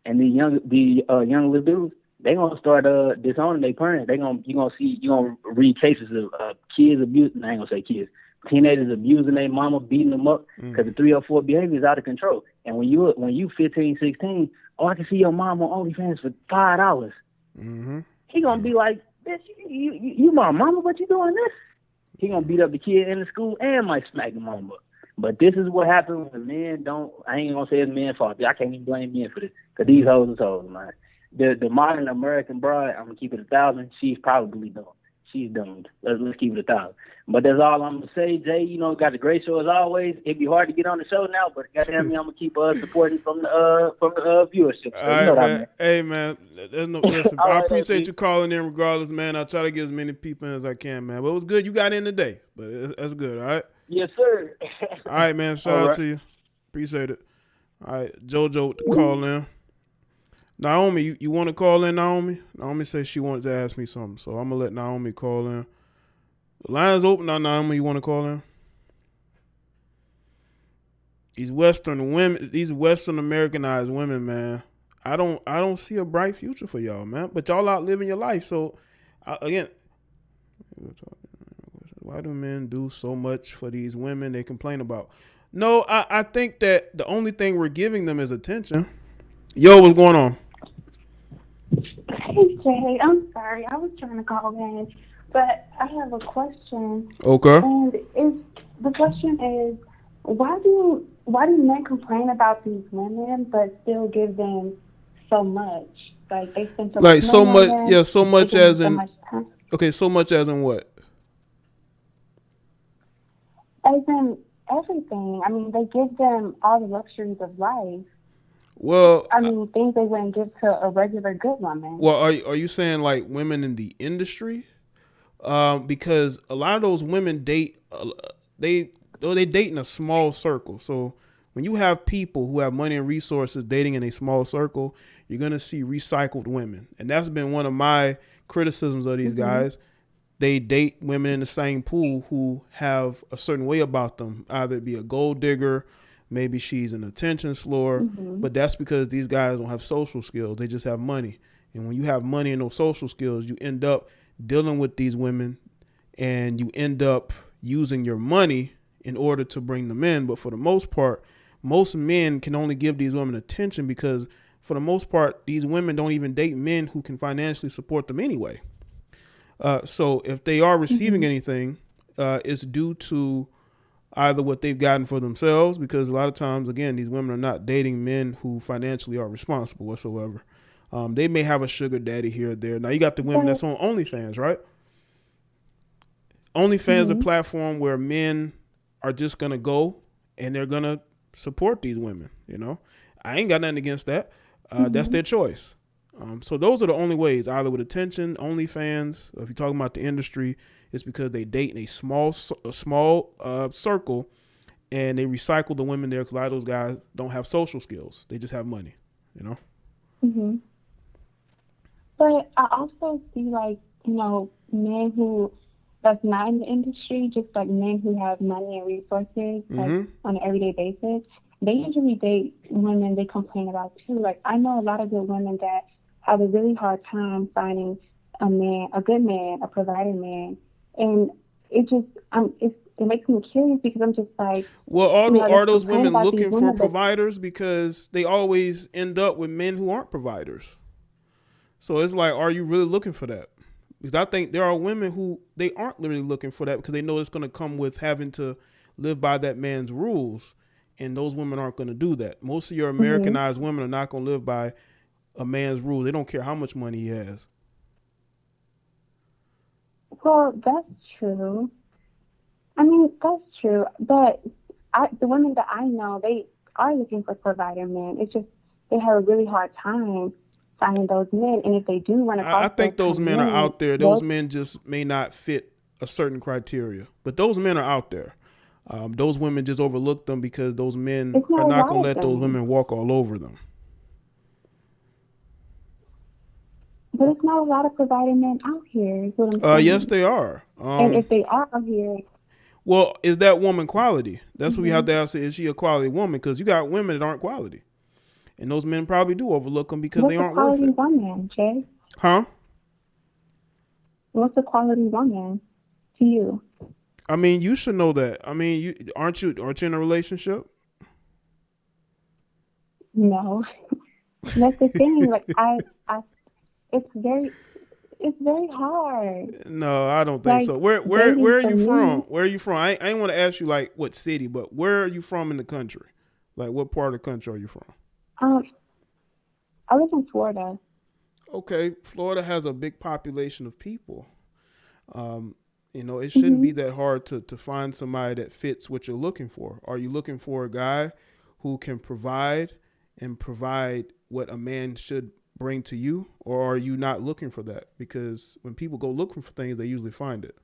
and the young little dudes. They gonna start disowning their parents. You gonna read cases of kids abusing. I ain't gonna say kids. Teenagers abusing their mama, beating them up because the 304 behavior is out of control. And when you 15, 16, I can see your mom on OnlyFans for $5. He gonna be like, bitch, you my mama, but you doing this? He gonna beat up the kid in the school and might smack the mama up. But this is what happens when men don't. I ain't gonna say it's men's fault. I can't even blame men for this because these hoes is hoes, man. The modern American bride, I'm gonna keep it 1,000. She's probably done. She's doomed. Let's keep it 1,000. But that's all I'm gonna say, Jay. You know, got a great show as always. It'd be hard to get on the show now, but goddamn me, I'm gonna keep supporting from the viewership. So, all right, man. Hey, man. Listen, I right, appreciate you calling in, regardless, man. I'll try to get as many people in as I can, man. But it was good. You got in today, but that's good. All right. Yes, sir. All right, man. Shout out to you. Appreciate it. All right, JoJo to call in. Naomi, you want to call in, Naomi? Naomi says she wants to ask me something, so I'm going to let Naomi call in. The line's open now, Naomi. You want to call in? These Western Americanized women, man, I don't see a bright future for y'all, man. But y'all out living your life. So, again, why do men do so much for these women they complain about? No, I think that the only thing we're giving them is attention. Yo, what's going on? Hey, Jay, I'm sorry. I was trying to call in, but I have a question. Okay. And the question is, why do men complain about these women but still give them so much? Like they spend so much so much, on them, yeah, so much as in. Much time. Okay, so much as in what? As in everything. I mean, they give them all the luxuries of life. Well, I mean, things they wouldn't give to a regular good woman. Well, are you saying like women in the industry? Because a lot of those women date, they date in a small circle. So when you have people who have money and resources dating in a small circle, you're gonna see recycled women, and that's been one of my criticisms of these guys. they date women in the same pool who have a certain way about them. Either be a gold digger, maybe she's an attention slower, but that's because these guys don't have social skills. They just have money. And when you have money and no social skills, you end up dealing with these women and you end up using your money in order to bring them in. But for the most part, most men can only give these women attention because for the most part, these women don't even date men who can financially support them anyway. So if they are receiving anything, it's due to either what they've gotten for themselves, because a lot of times, again, these women are not dating men who financially are responsible whatsoever. They may have a sugar daddy here or there. Now you got the women that's on OnlyFans, right? OnlyFans is a platform where men are just going to go and they're going to support these women. You know, I ain't got nothing against that. That's their choice. So those are the only ways, either with attention, OnlyFans, or if you're talking about the industry, it's because they date in a small circle and they recycle the women there, because a lot of those guys don't have social skills. They just have money, you know? But I also see, like, you know, men who that's not in the industry, just like men who have money and resources, like on an everyday basis, they usually date women they complain about too. Like, I know a lot of good women that have a really hard time finding a man, a good man, a provider man, and it just it makes me curious, because I'm just like, well, are those women looking for women providers? Because they always end up with men who aren't providers. So it's like, are you really looking for that? Because I think there are women who they aren't really looking for that because they know it's going to come with having to live by that man's rules. And those women aren't going to do that. Most of your Americanized women are not going to live by a man's rules. They don't care how much money he has. Well, that's true. I mean, that's true. But the women that I know, they are looking for provider men. It's just they have a really hard time finding those men. And if they do run across, I think those men are out there. Those men just may not fit a certain criteria. But those men are out there. Those women just overlook them because those men are not going to let those women walk all over them. But it's not a lot of provider men out here, is what I'm saying. Yes, they are. And if they are out here... Well, is that woman quality? That's what we have to ask. Is she a quality woman? Because you got women that aren't quality. And those men probably do overlook them because they aren't worth it. What's a quality woman, Jay? Huh? What's a quality woman to you? I mean, you should know that. I mean, aren't you in a relationship? No. That's the thing. Like, it's very hard. No, I don't think so. Where are you from? Where are you from? I ain't want to ask you like what city, but where are you from in the country? Like, what part of the country are you from? I live in Florida. Okay, Florida has a big population of people. You know, it shouldn't be that hard to find somebody that fits what you're looking for. Are you looking for a guy who can provide what a man should bring to you, or are you not looking for that? Because when people go looking for things, they usually find it.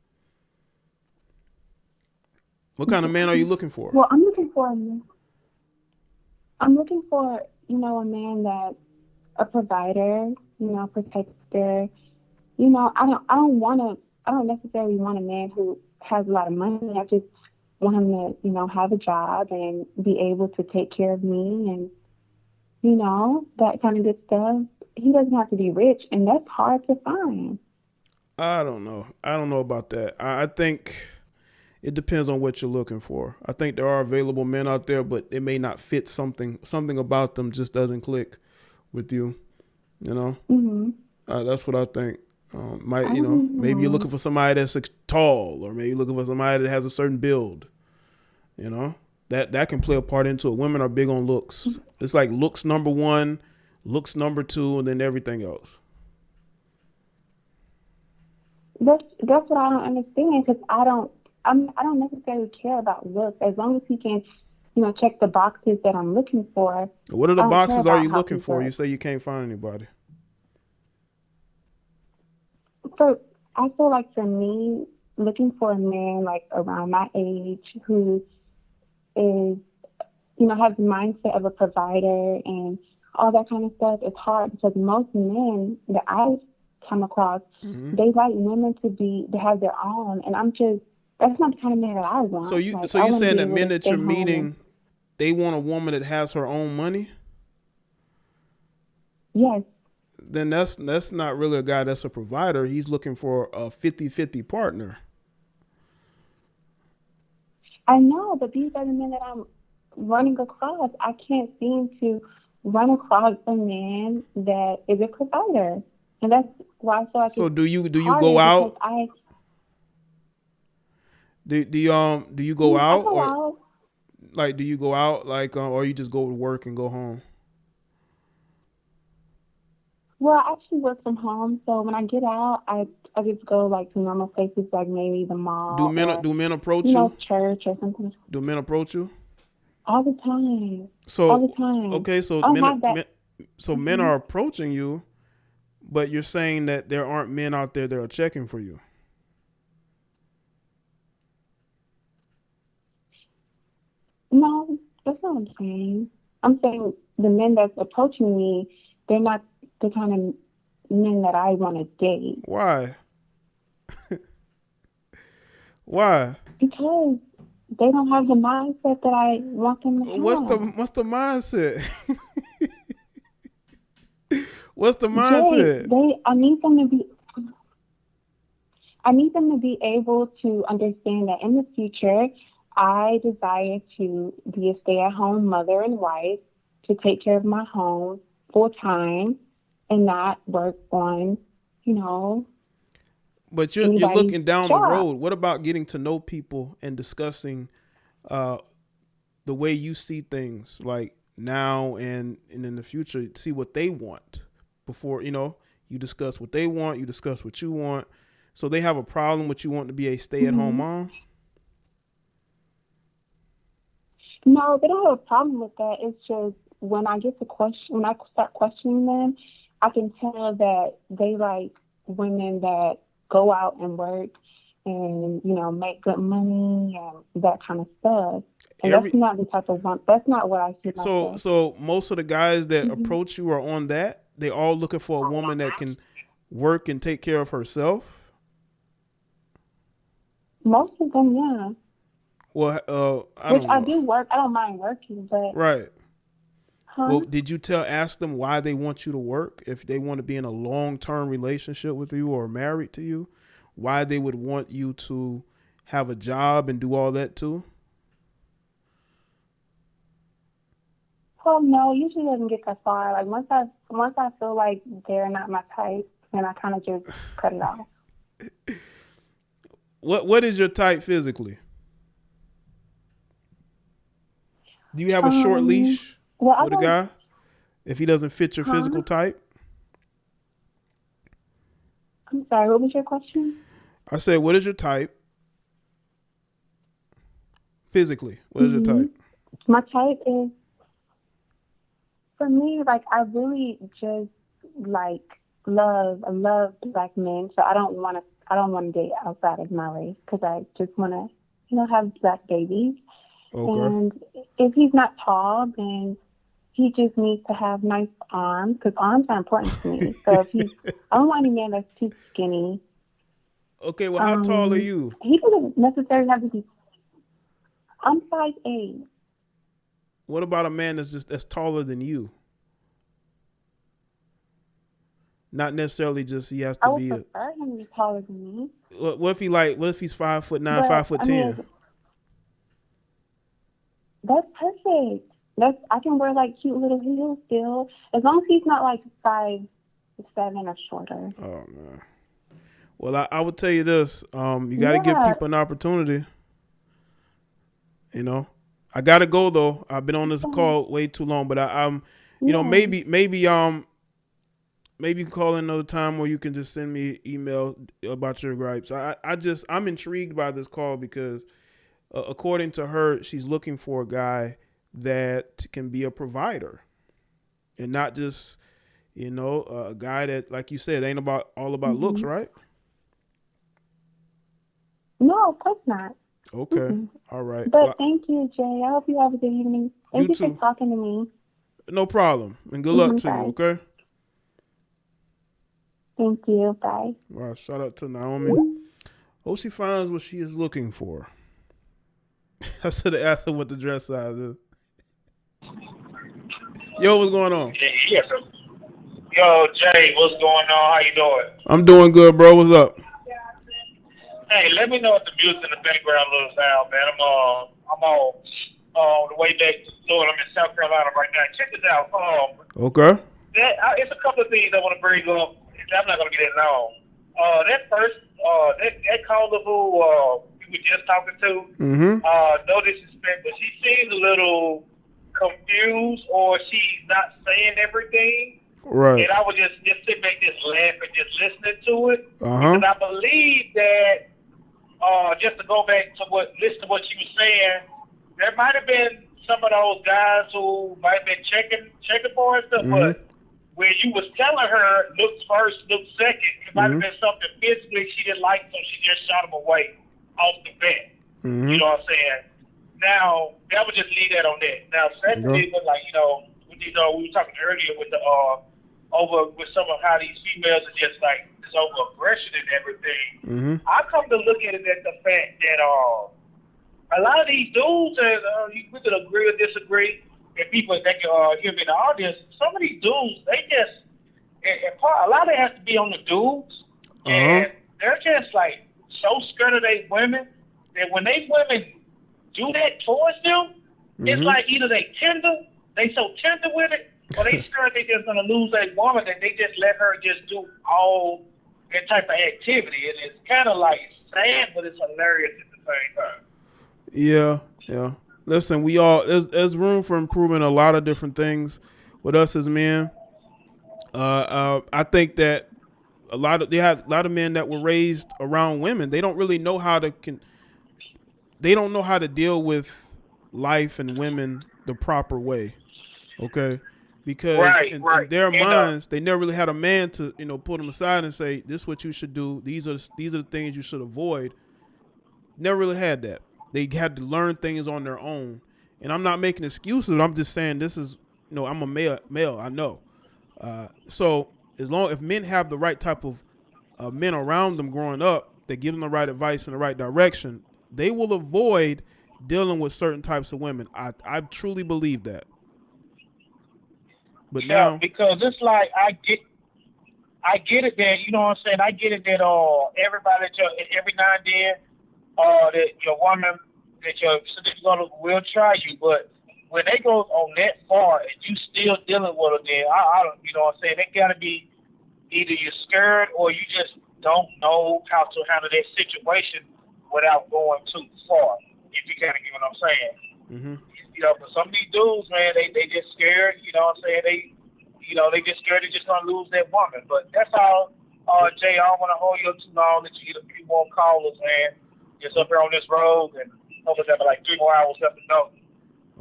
What kind of man are you looking for? Well, I'm looking for, you know, a man that's a provider, you know, protector. You know, I don't necessarily want a man who has a lot of money. I just want him to, you know, have a job and be able to take care of me and, you know, that kind of good stuff. He doesn't have to be rich, and that's hard to find. I don't know about that. I think it depends on what you're looking for. I think there are available men out there, but it may not fit something about them just doesn't click with you, you know? That's what I think. Maybe you're looking for somebody that's tall, or maybe you're looking for somebody that has a certain build, you know? That can play a part into it. Women are big on looks. It's like looks number one, looks number two, and then everything else. That's what I don't understand, because I don't necessarily care about looks as long as he can, you know, check the boxes that I'm looking for. What are the boxes are you looking for? You say you can't find anybody. So I feel like for me, looking for a man like around my age who is, you know, has the mindset of a provider and all that kind of stuff, it's hard because most men that I've come across, Mm-hmm. they like women to have their own, and that's not the kind of man that I want. So you saying that men that you're meeting, they want a woman that has her own money? Yes. Then that's not really a guy that's a provider. He's looking for a 50-50 partner. I know, but these are the men that I'm running across. I can't seem to run across a man that is a provider, and that's why I feel like. So do you go out? Do you go out or like do you go out like or you just go to work and go home? Well, I actually work from home, so when I get out, I just go like to normal places like maybe the mall. Do men approach you? Church or something. Do men approach you? All the time. So all the time. Okay, so men are approaching you, but you're saying that there aren't men out there that are checking for you. No, that's not what I'm saying. I'm saying the men that's approaching me, they're not the kind of men that I want to date. Why? Why? Because they don't have the mindset that I want them to have. What's the mindset? What's the mindset? I need them to be able to understand that in the future, I desire to be a stay-at-home mother and wife, to take care of my home full time and not work on, But you're looking down the road. What about getting to know people and discussing the way you see things, like now and in the future, see what they want before, you discuss what they want, you discuss what you want. So they have a problem with you wanting to be a stay-at-home mom? No, they don't have a problem with that. It's just when I start questioning them, I can tell that they like women that go out and work and, make good money and that kind of stuff. And that's not the type of one. That's not what I see myself. So most of the guys that approach you are on that. They all looking for a woman that can work and take care of herself. Most of them, yeah. Well, I do work. I don't mind working, but right. Huh? Well, did you ask them why they want you to work? If they want to be in a long-term relationship with you or married to you, why they would want you to have a job and do all that too? Well, no, usually doesn't get that far. Like once I feel like they're not my type, then I kind of just cut it off. What is your type physically? Do you have a short leash with a guy if he doesn't fit your physical type? I'm sorry, what was your question? I said, what is your type? Physically, what is your type? My type is, for me, like I really just love black men. So I don't want to date outside of my race because I just want to, have black babies. Okay. And if he's not tall, then he just needs to have nice arms because arms are important to me. So I don't want any man that's too skinny. Okay, well, how tall are you? He doesn't necessarily have to be. I'm 5'8". What about a man that's taller than you? Not necessarily just he has to be. I would prefer him to be taller than me. What if he's 5'9", 5'10"? That's perfect. I can wear like cute little heels still, as long as he's not like 5'7" or shorter. Oh man. Well, I would tell you this: you got to give people an opportunity. I gotta go though. I've been on this call way too long, but maybe call another time where you can just send me an email about your gripes. I'm intrigued by this call because according to her, she's looking for a guy that can be a provider and not just, a guy that, like you said, ain't all about looks, right? No, of course not. Okay. All right. But thank you, Jay. I hope you have a good evening. Thank you for talking to me. No problem. And good luck to you, okay? Thank you. Bye. Wow, shout out to Naomi. Hope she finds what she is looking for. I should have asked her what the dress size is. Yo, what's going on? Yes. Yo, Jay, what's going on? How you doing? I'm doing good, bro. What's up? Hey, let me know if the music in the background looks loud, man. I'm on the way back to Florida. I'm in South Carolina right now. Check this out. Okay. It's a couple of things I want to bring up. I'm not gonna get that long. That first, that caller who we were just talking to. No disrespect, but she seems a little confused, or she's not saying everything. Right. And I was just sitting back, just laughing, just listening to it. Uh-huh. Because I believe that, just to go back to listen to what she was saying, there might have been some of those guys who might have been checking for her stuff, but where you was telling her looks first, looks second, it might have been something physically she didn't like, so she just shot him away off the bat. You know what I'm saying? Now, that would just leave that on that. Now, secondly, with like, with these, we were talking earlier with the with some of how these females are just like this over aggression and everything. I come to look at it as the fact that a lot of these dudes, we could agree or disagree, and people that can hear me in the audience, some of these dudes, they just, a lot of it has to be on the dudes, and they're just like so scared of their women that when they women do that towards them, it's like either they so tender with it, or they scared they just gonna lose a woman that they just let her just do all that type of activity, and it's kind of like sad, but it's hilarious at the same time. Yeah. Listen, we all there's room for improvement. A lot of different things with us as men. I think that a lot of men that were raised around women. They don't really know how to they don't know how to deal with life and women the proper way. Okay, because in their minds, they never really had a man to pull them aside and say, "This is what you should do. These are the things you should avoid." Never really had that. They had to learn things on their own. And I'm not making excuses. I'm just saying this is, I'm a male. I know. So if men have the right type of men around them growing up that give them the right advice in the right direction, they will avoid dealing with certain types of women. I truly believe that. But now, because it's like I get it that, you know what I'm saying? I get it that everybody every now and then that your woman, that your significant will try you, but when they go on that far and you still dealing with them, then I don't, you know what I'm saying? They gotta be either you're scared or you just don't know how to handle that situation without going too far. If you kind of get what I'm saying. But some of these dudes, man, they just scared. You know what I'm saying? They just scared they're just gonna lose that woman. But that's all. Jay, I don't want to hold you up too long. That you get a few more callers, man. Just up here on this road, and hopefully have like 3 more hours left to go.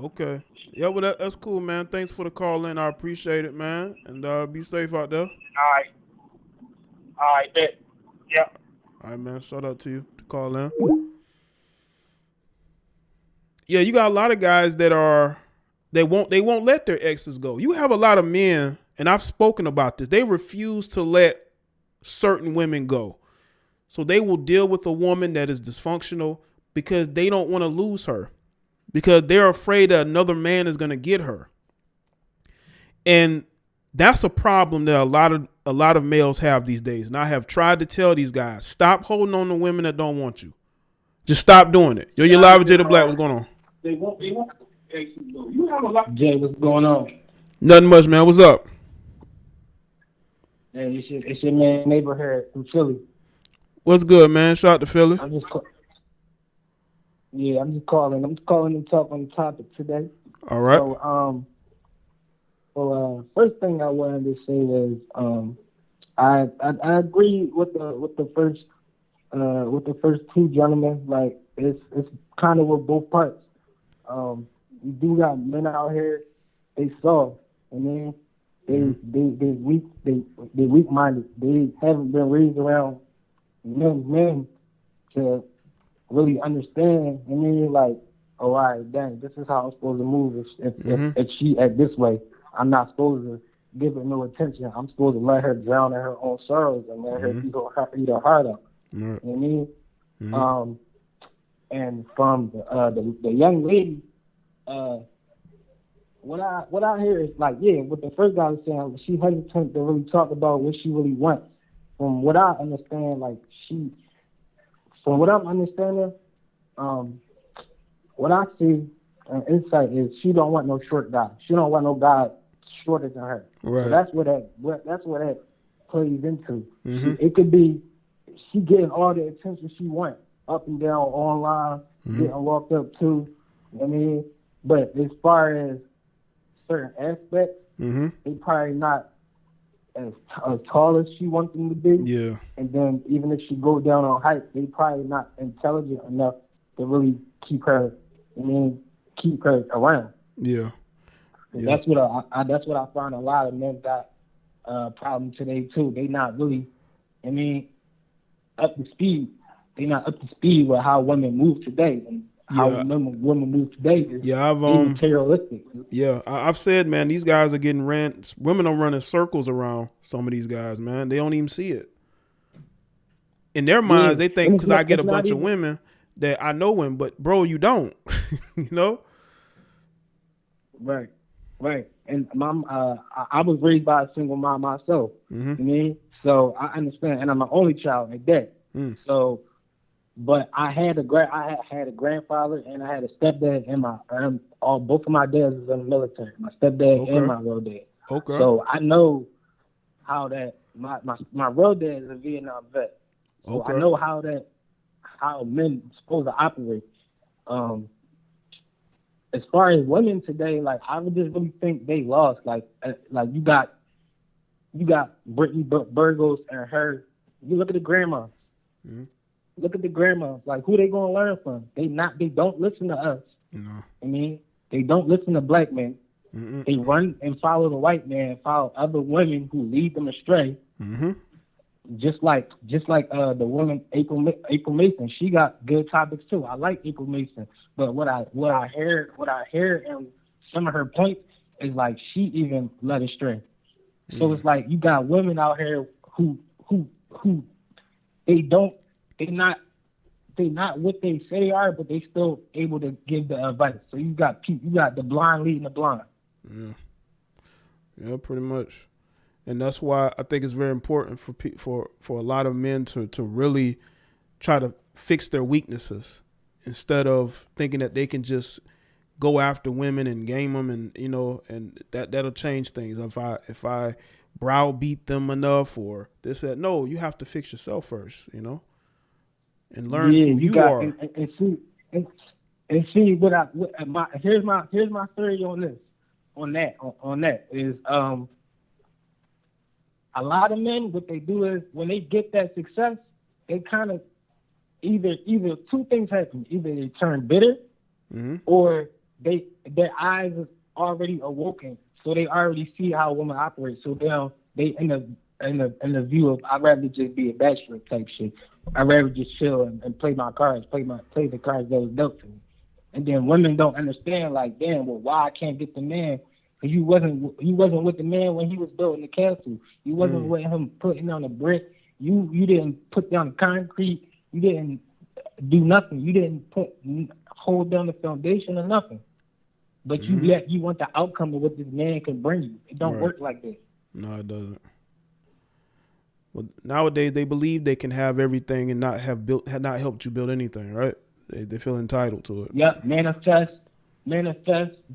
Okay. Yeah, well, that's cool, man. Thanks for the call in. I appreciate it, man. And be safe out there. All right, bet. Yeah. All right, man. Shout out to you to call in. Yeah, you got a lot of guys that they won't let their exes go. You have a lot of men, and I've spoken about this. They refuse to let certain women go. So they will deal with a woman that is dysfunctional because they don't want to lose her, because they're afraid that another man is going to get her. And that's a problem that a lot of males have these days. And I have tried to tell these guys, stop holding on to women that don't want you. Just stop doing it. You're live with JEZEBEL. What's going on? They won't. You have a lot. Jay, what's going on? Nothing much, man. What's up? Hey, it's your man neighborhood from Philly. What's good, man? Shout out to Philly. I'm just calling. I'm calling to talk on the topic today. All right. So, first thing I wanted to say was, I agree with the first two gentlemen. Like it's kind of with both parts. You do got men out here, they soft, and then they weak minded. They haven't been raised around men to really understand. And then you're like, oh, all right, dang, this is how I'm supposed to move. If she act this way, I'm not supposed to give her no attention. I'm supposed to let her drown in her own sorrows and let her eat her heart out. You know what I mean? Mm-hmm. And from the young lady, what I hear is like, what the first guy was saying, she hesitant to really talk about what she really wants. From what I understand, from what I'm understanding, what I see insight is she don't want no short guy. She don't want no guy shorter than her. Right. So that's what that plays into. Mm-hmm. It could be she getting all the attention she wants, up and down, online, getting walked up too. I mean, but as far as certain aspects, they probably not as tall as she wants them to be. Yeah. And then even if she goes down on height, they probably not intelligent enough to really keep her around. Yeah. That's what I find a lot of men got problem today too. They not really, up to speed. They not up to speed with how women move today. And how women move today is materialistic. Yeah, I've said, man, these guys are getting women are running circles around some of these guys, man. They don't even see it. In their minds, they think because I get a bunch of women that I know women, but bro, you don't. You know? Right. And I was raised by a single mom myself. So I understand, and I'm an only child at that. So, but I had a grandfather and I had a stepdad, and both of my dads was in the military. My stepdad and my real dad. Okay. So I know how that my real dad is a Vietnam vet. So I know how men supposed to operate. As far as women today, like I would just really think they lost. Like you got Brittany Burgos and her. You look at the grandmas. Look at the grandmas. Like who they gonna learn from? They don't listen to us. No. They don't listen to black men. They run and follow the white man, follow other women who lead them astray. Just like the woman April Mason, she got good topics too. I like April Mason, but what I hear and some of her points is like she even led astray. So it's like you got women out here who they're not what they say they are, but they still able to give the advice. So you got the blind leading the blind. Yeah, pretty much. And that's why I think it's very important for a lot of men to really try to fix their weaknesses instead of thinking that they can just go after women and game them, and and that'll change things. If I browbeat them enough or this that, no, you have to fix yourself first, and learn who you are. And see here's my theory on that is a lot of men, what they do is when they get that success, they kind of either two things happen. Either they turn bitter, or their eyes is already awoken, so they already see how a woman operates. So they in the view of I'd rather just be a bachelor type shit. I'd rather just chill and play my cards, play the cards that was dealt to me. And then women don't understand, like, damn, well, why I can't get the man? Because you wasn't with the man when he was building the castle. You wasn't with him putting on the brick. You didn't put down the concrete. You didn't do nothing. You didn't hold down the foundation or nothing. But you want the outcome of what this man can bring you. It don't work like that. No, it doesn't. Well, nowadays they believe they can have everything and not helped you build anything, right? They feel entitled to it. Yep, manifest,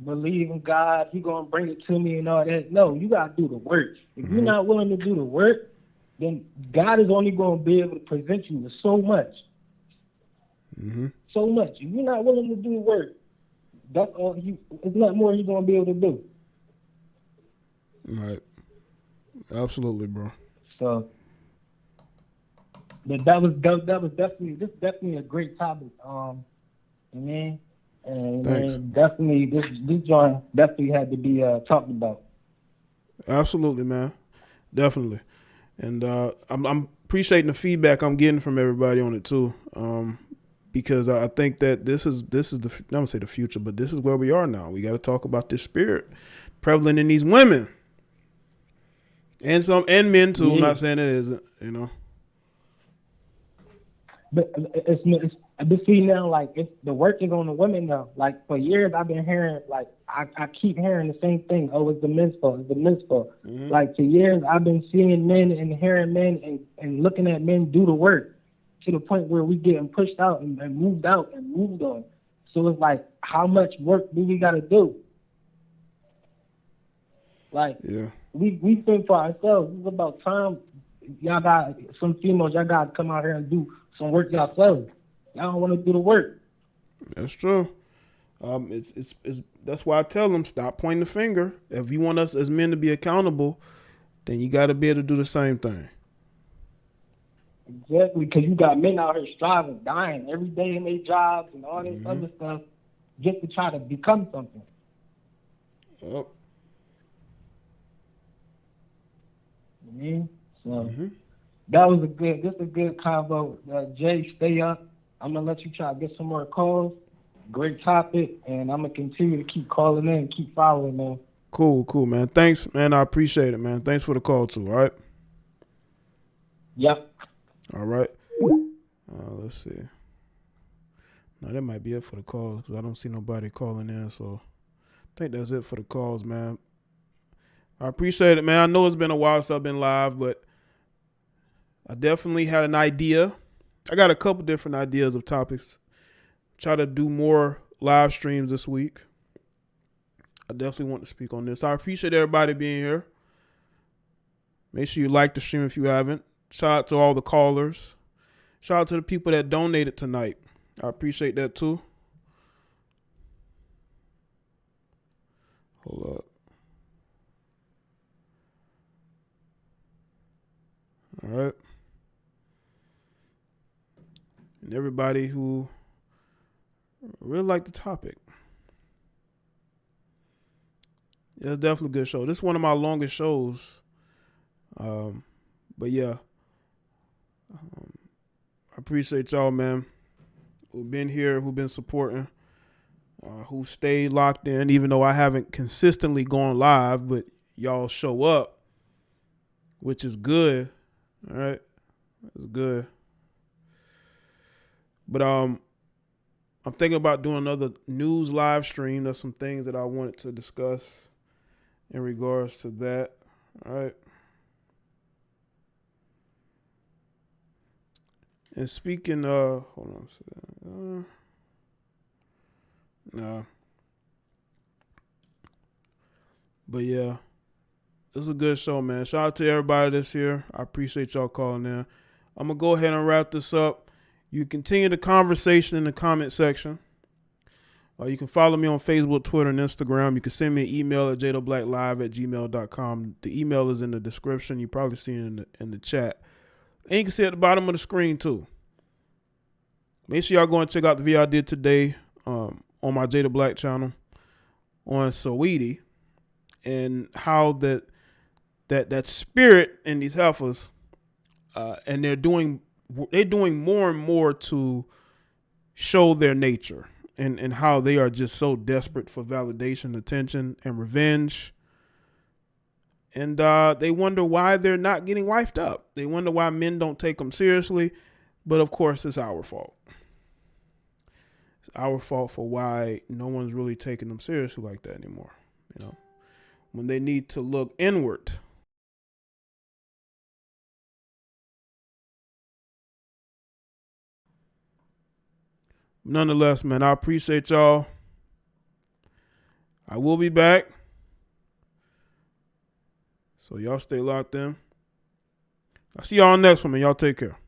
believe in God, He gonna bring it to me and all that. No, you gotta do the work. If you're not willing to do the work, then God is only gonna be able to present you with so much. So much. If you're not willing to do the work, that's all it's not more He's gonna be able to do. Right. Absolutely, bro. So but that was definitely a great topic. And definitely this joint definitely had to be talked about. Absolutely, man. Definitely. And I'm appreciating the feedback I'm getting from everybody on it too. Because I think that this is the I don't say the future, but this is where we are now. We got to talk about this spirit prevalent in these women. And men too. I'm Yeah. not saying it isn't, But but see now, like it's the work is on the women now. Like for years I've been hearing, like I keep hearing the same thing. Oh, it's the men's fault. It's the men's fault. Mm-hmm. Like for years I've been seeing men and hearing men and looking at men do the work to the point where we getting pushed out and moved out and moved on. So it's like, how much work do we got to do? Like we think for ourselves. It's about time. Y'all got some females. Y'all got to come out here and do some work yourselves. Y'all don't want to do the work. That's true. It's that's why I tell them, stop pointing the finger. If you want us as men to be accountable, then you got to be able to do the same thing. Exactly, because you got men out here striving, dying every day in their jobs and all this other stuff just to try to become something. Yep. So that was a good convo. Jay, stay up. I'm gonna let you try to get some more calls. Great topic, and I'm gonna continue to keep calling in and keep following, man. Cool, man. Thanks, man. I appreciate it, man. Thanks for the call too. All right. Yep. All right. Let's see. Now that might be it for the calls because I don't see nobody calling in. So I think that's it for the calls, man. I appreciate it, man. I know it's been a while since I've been live, but I definitely had an idea. I got a couple different ideas of topics. Try to do more live streams this week. I definitely want to speak on this. I appreciate everybody being here. Make sure you like the stream if you haven't. Shout out to all the callers. Shout out to the people that donated tonight. I appreciate that too. Hold up. All right. And everybody who really liked the topic. Yeah, it's definitely a good show. This is one of my longest shows. But yeah. I appreciate y'all, man, who've been here, who've been supporting, who stayed locked in, even though I haven't consistently gone live, but y'all show up, which is good. All right. It's good. But I'm thinking about doing another news live stream. There's some things that I wanted to discuss in regards to that. All right. And speaking hold on a second. Nah. But yeah, this is a good show, man. Shout out to everybody that's here. I appreciate y'all calling in. I'm going to go ahead and wrap this up. You continue the conversation in the comment section. You can follow me on Facebook, Twitter, and Instagram. You can send me an email at jadoblacklive@gmail.com. The email is in the description. You probably see it in the chat. And you can see it at the bottom of the screen, too. Make sure y'all go and check out the video I did today on my Jada Black channel on Saweetie and how that spirit in these heifers, and they're doing more and more to show their nature and how they are just so desperate for validation, attention, and revenge. And they wonder why they're not getting wifed up. They wonder why men don't take them seriously. But of course, it's our fault. It's our fault for why no one's really taking them seriously like that anymore. You know, when they need to look inward. Nonetheless, man, I appreciate y'all. I will be back. So y'all stay locked in. I'll see y'all next one, man. Y'all take care.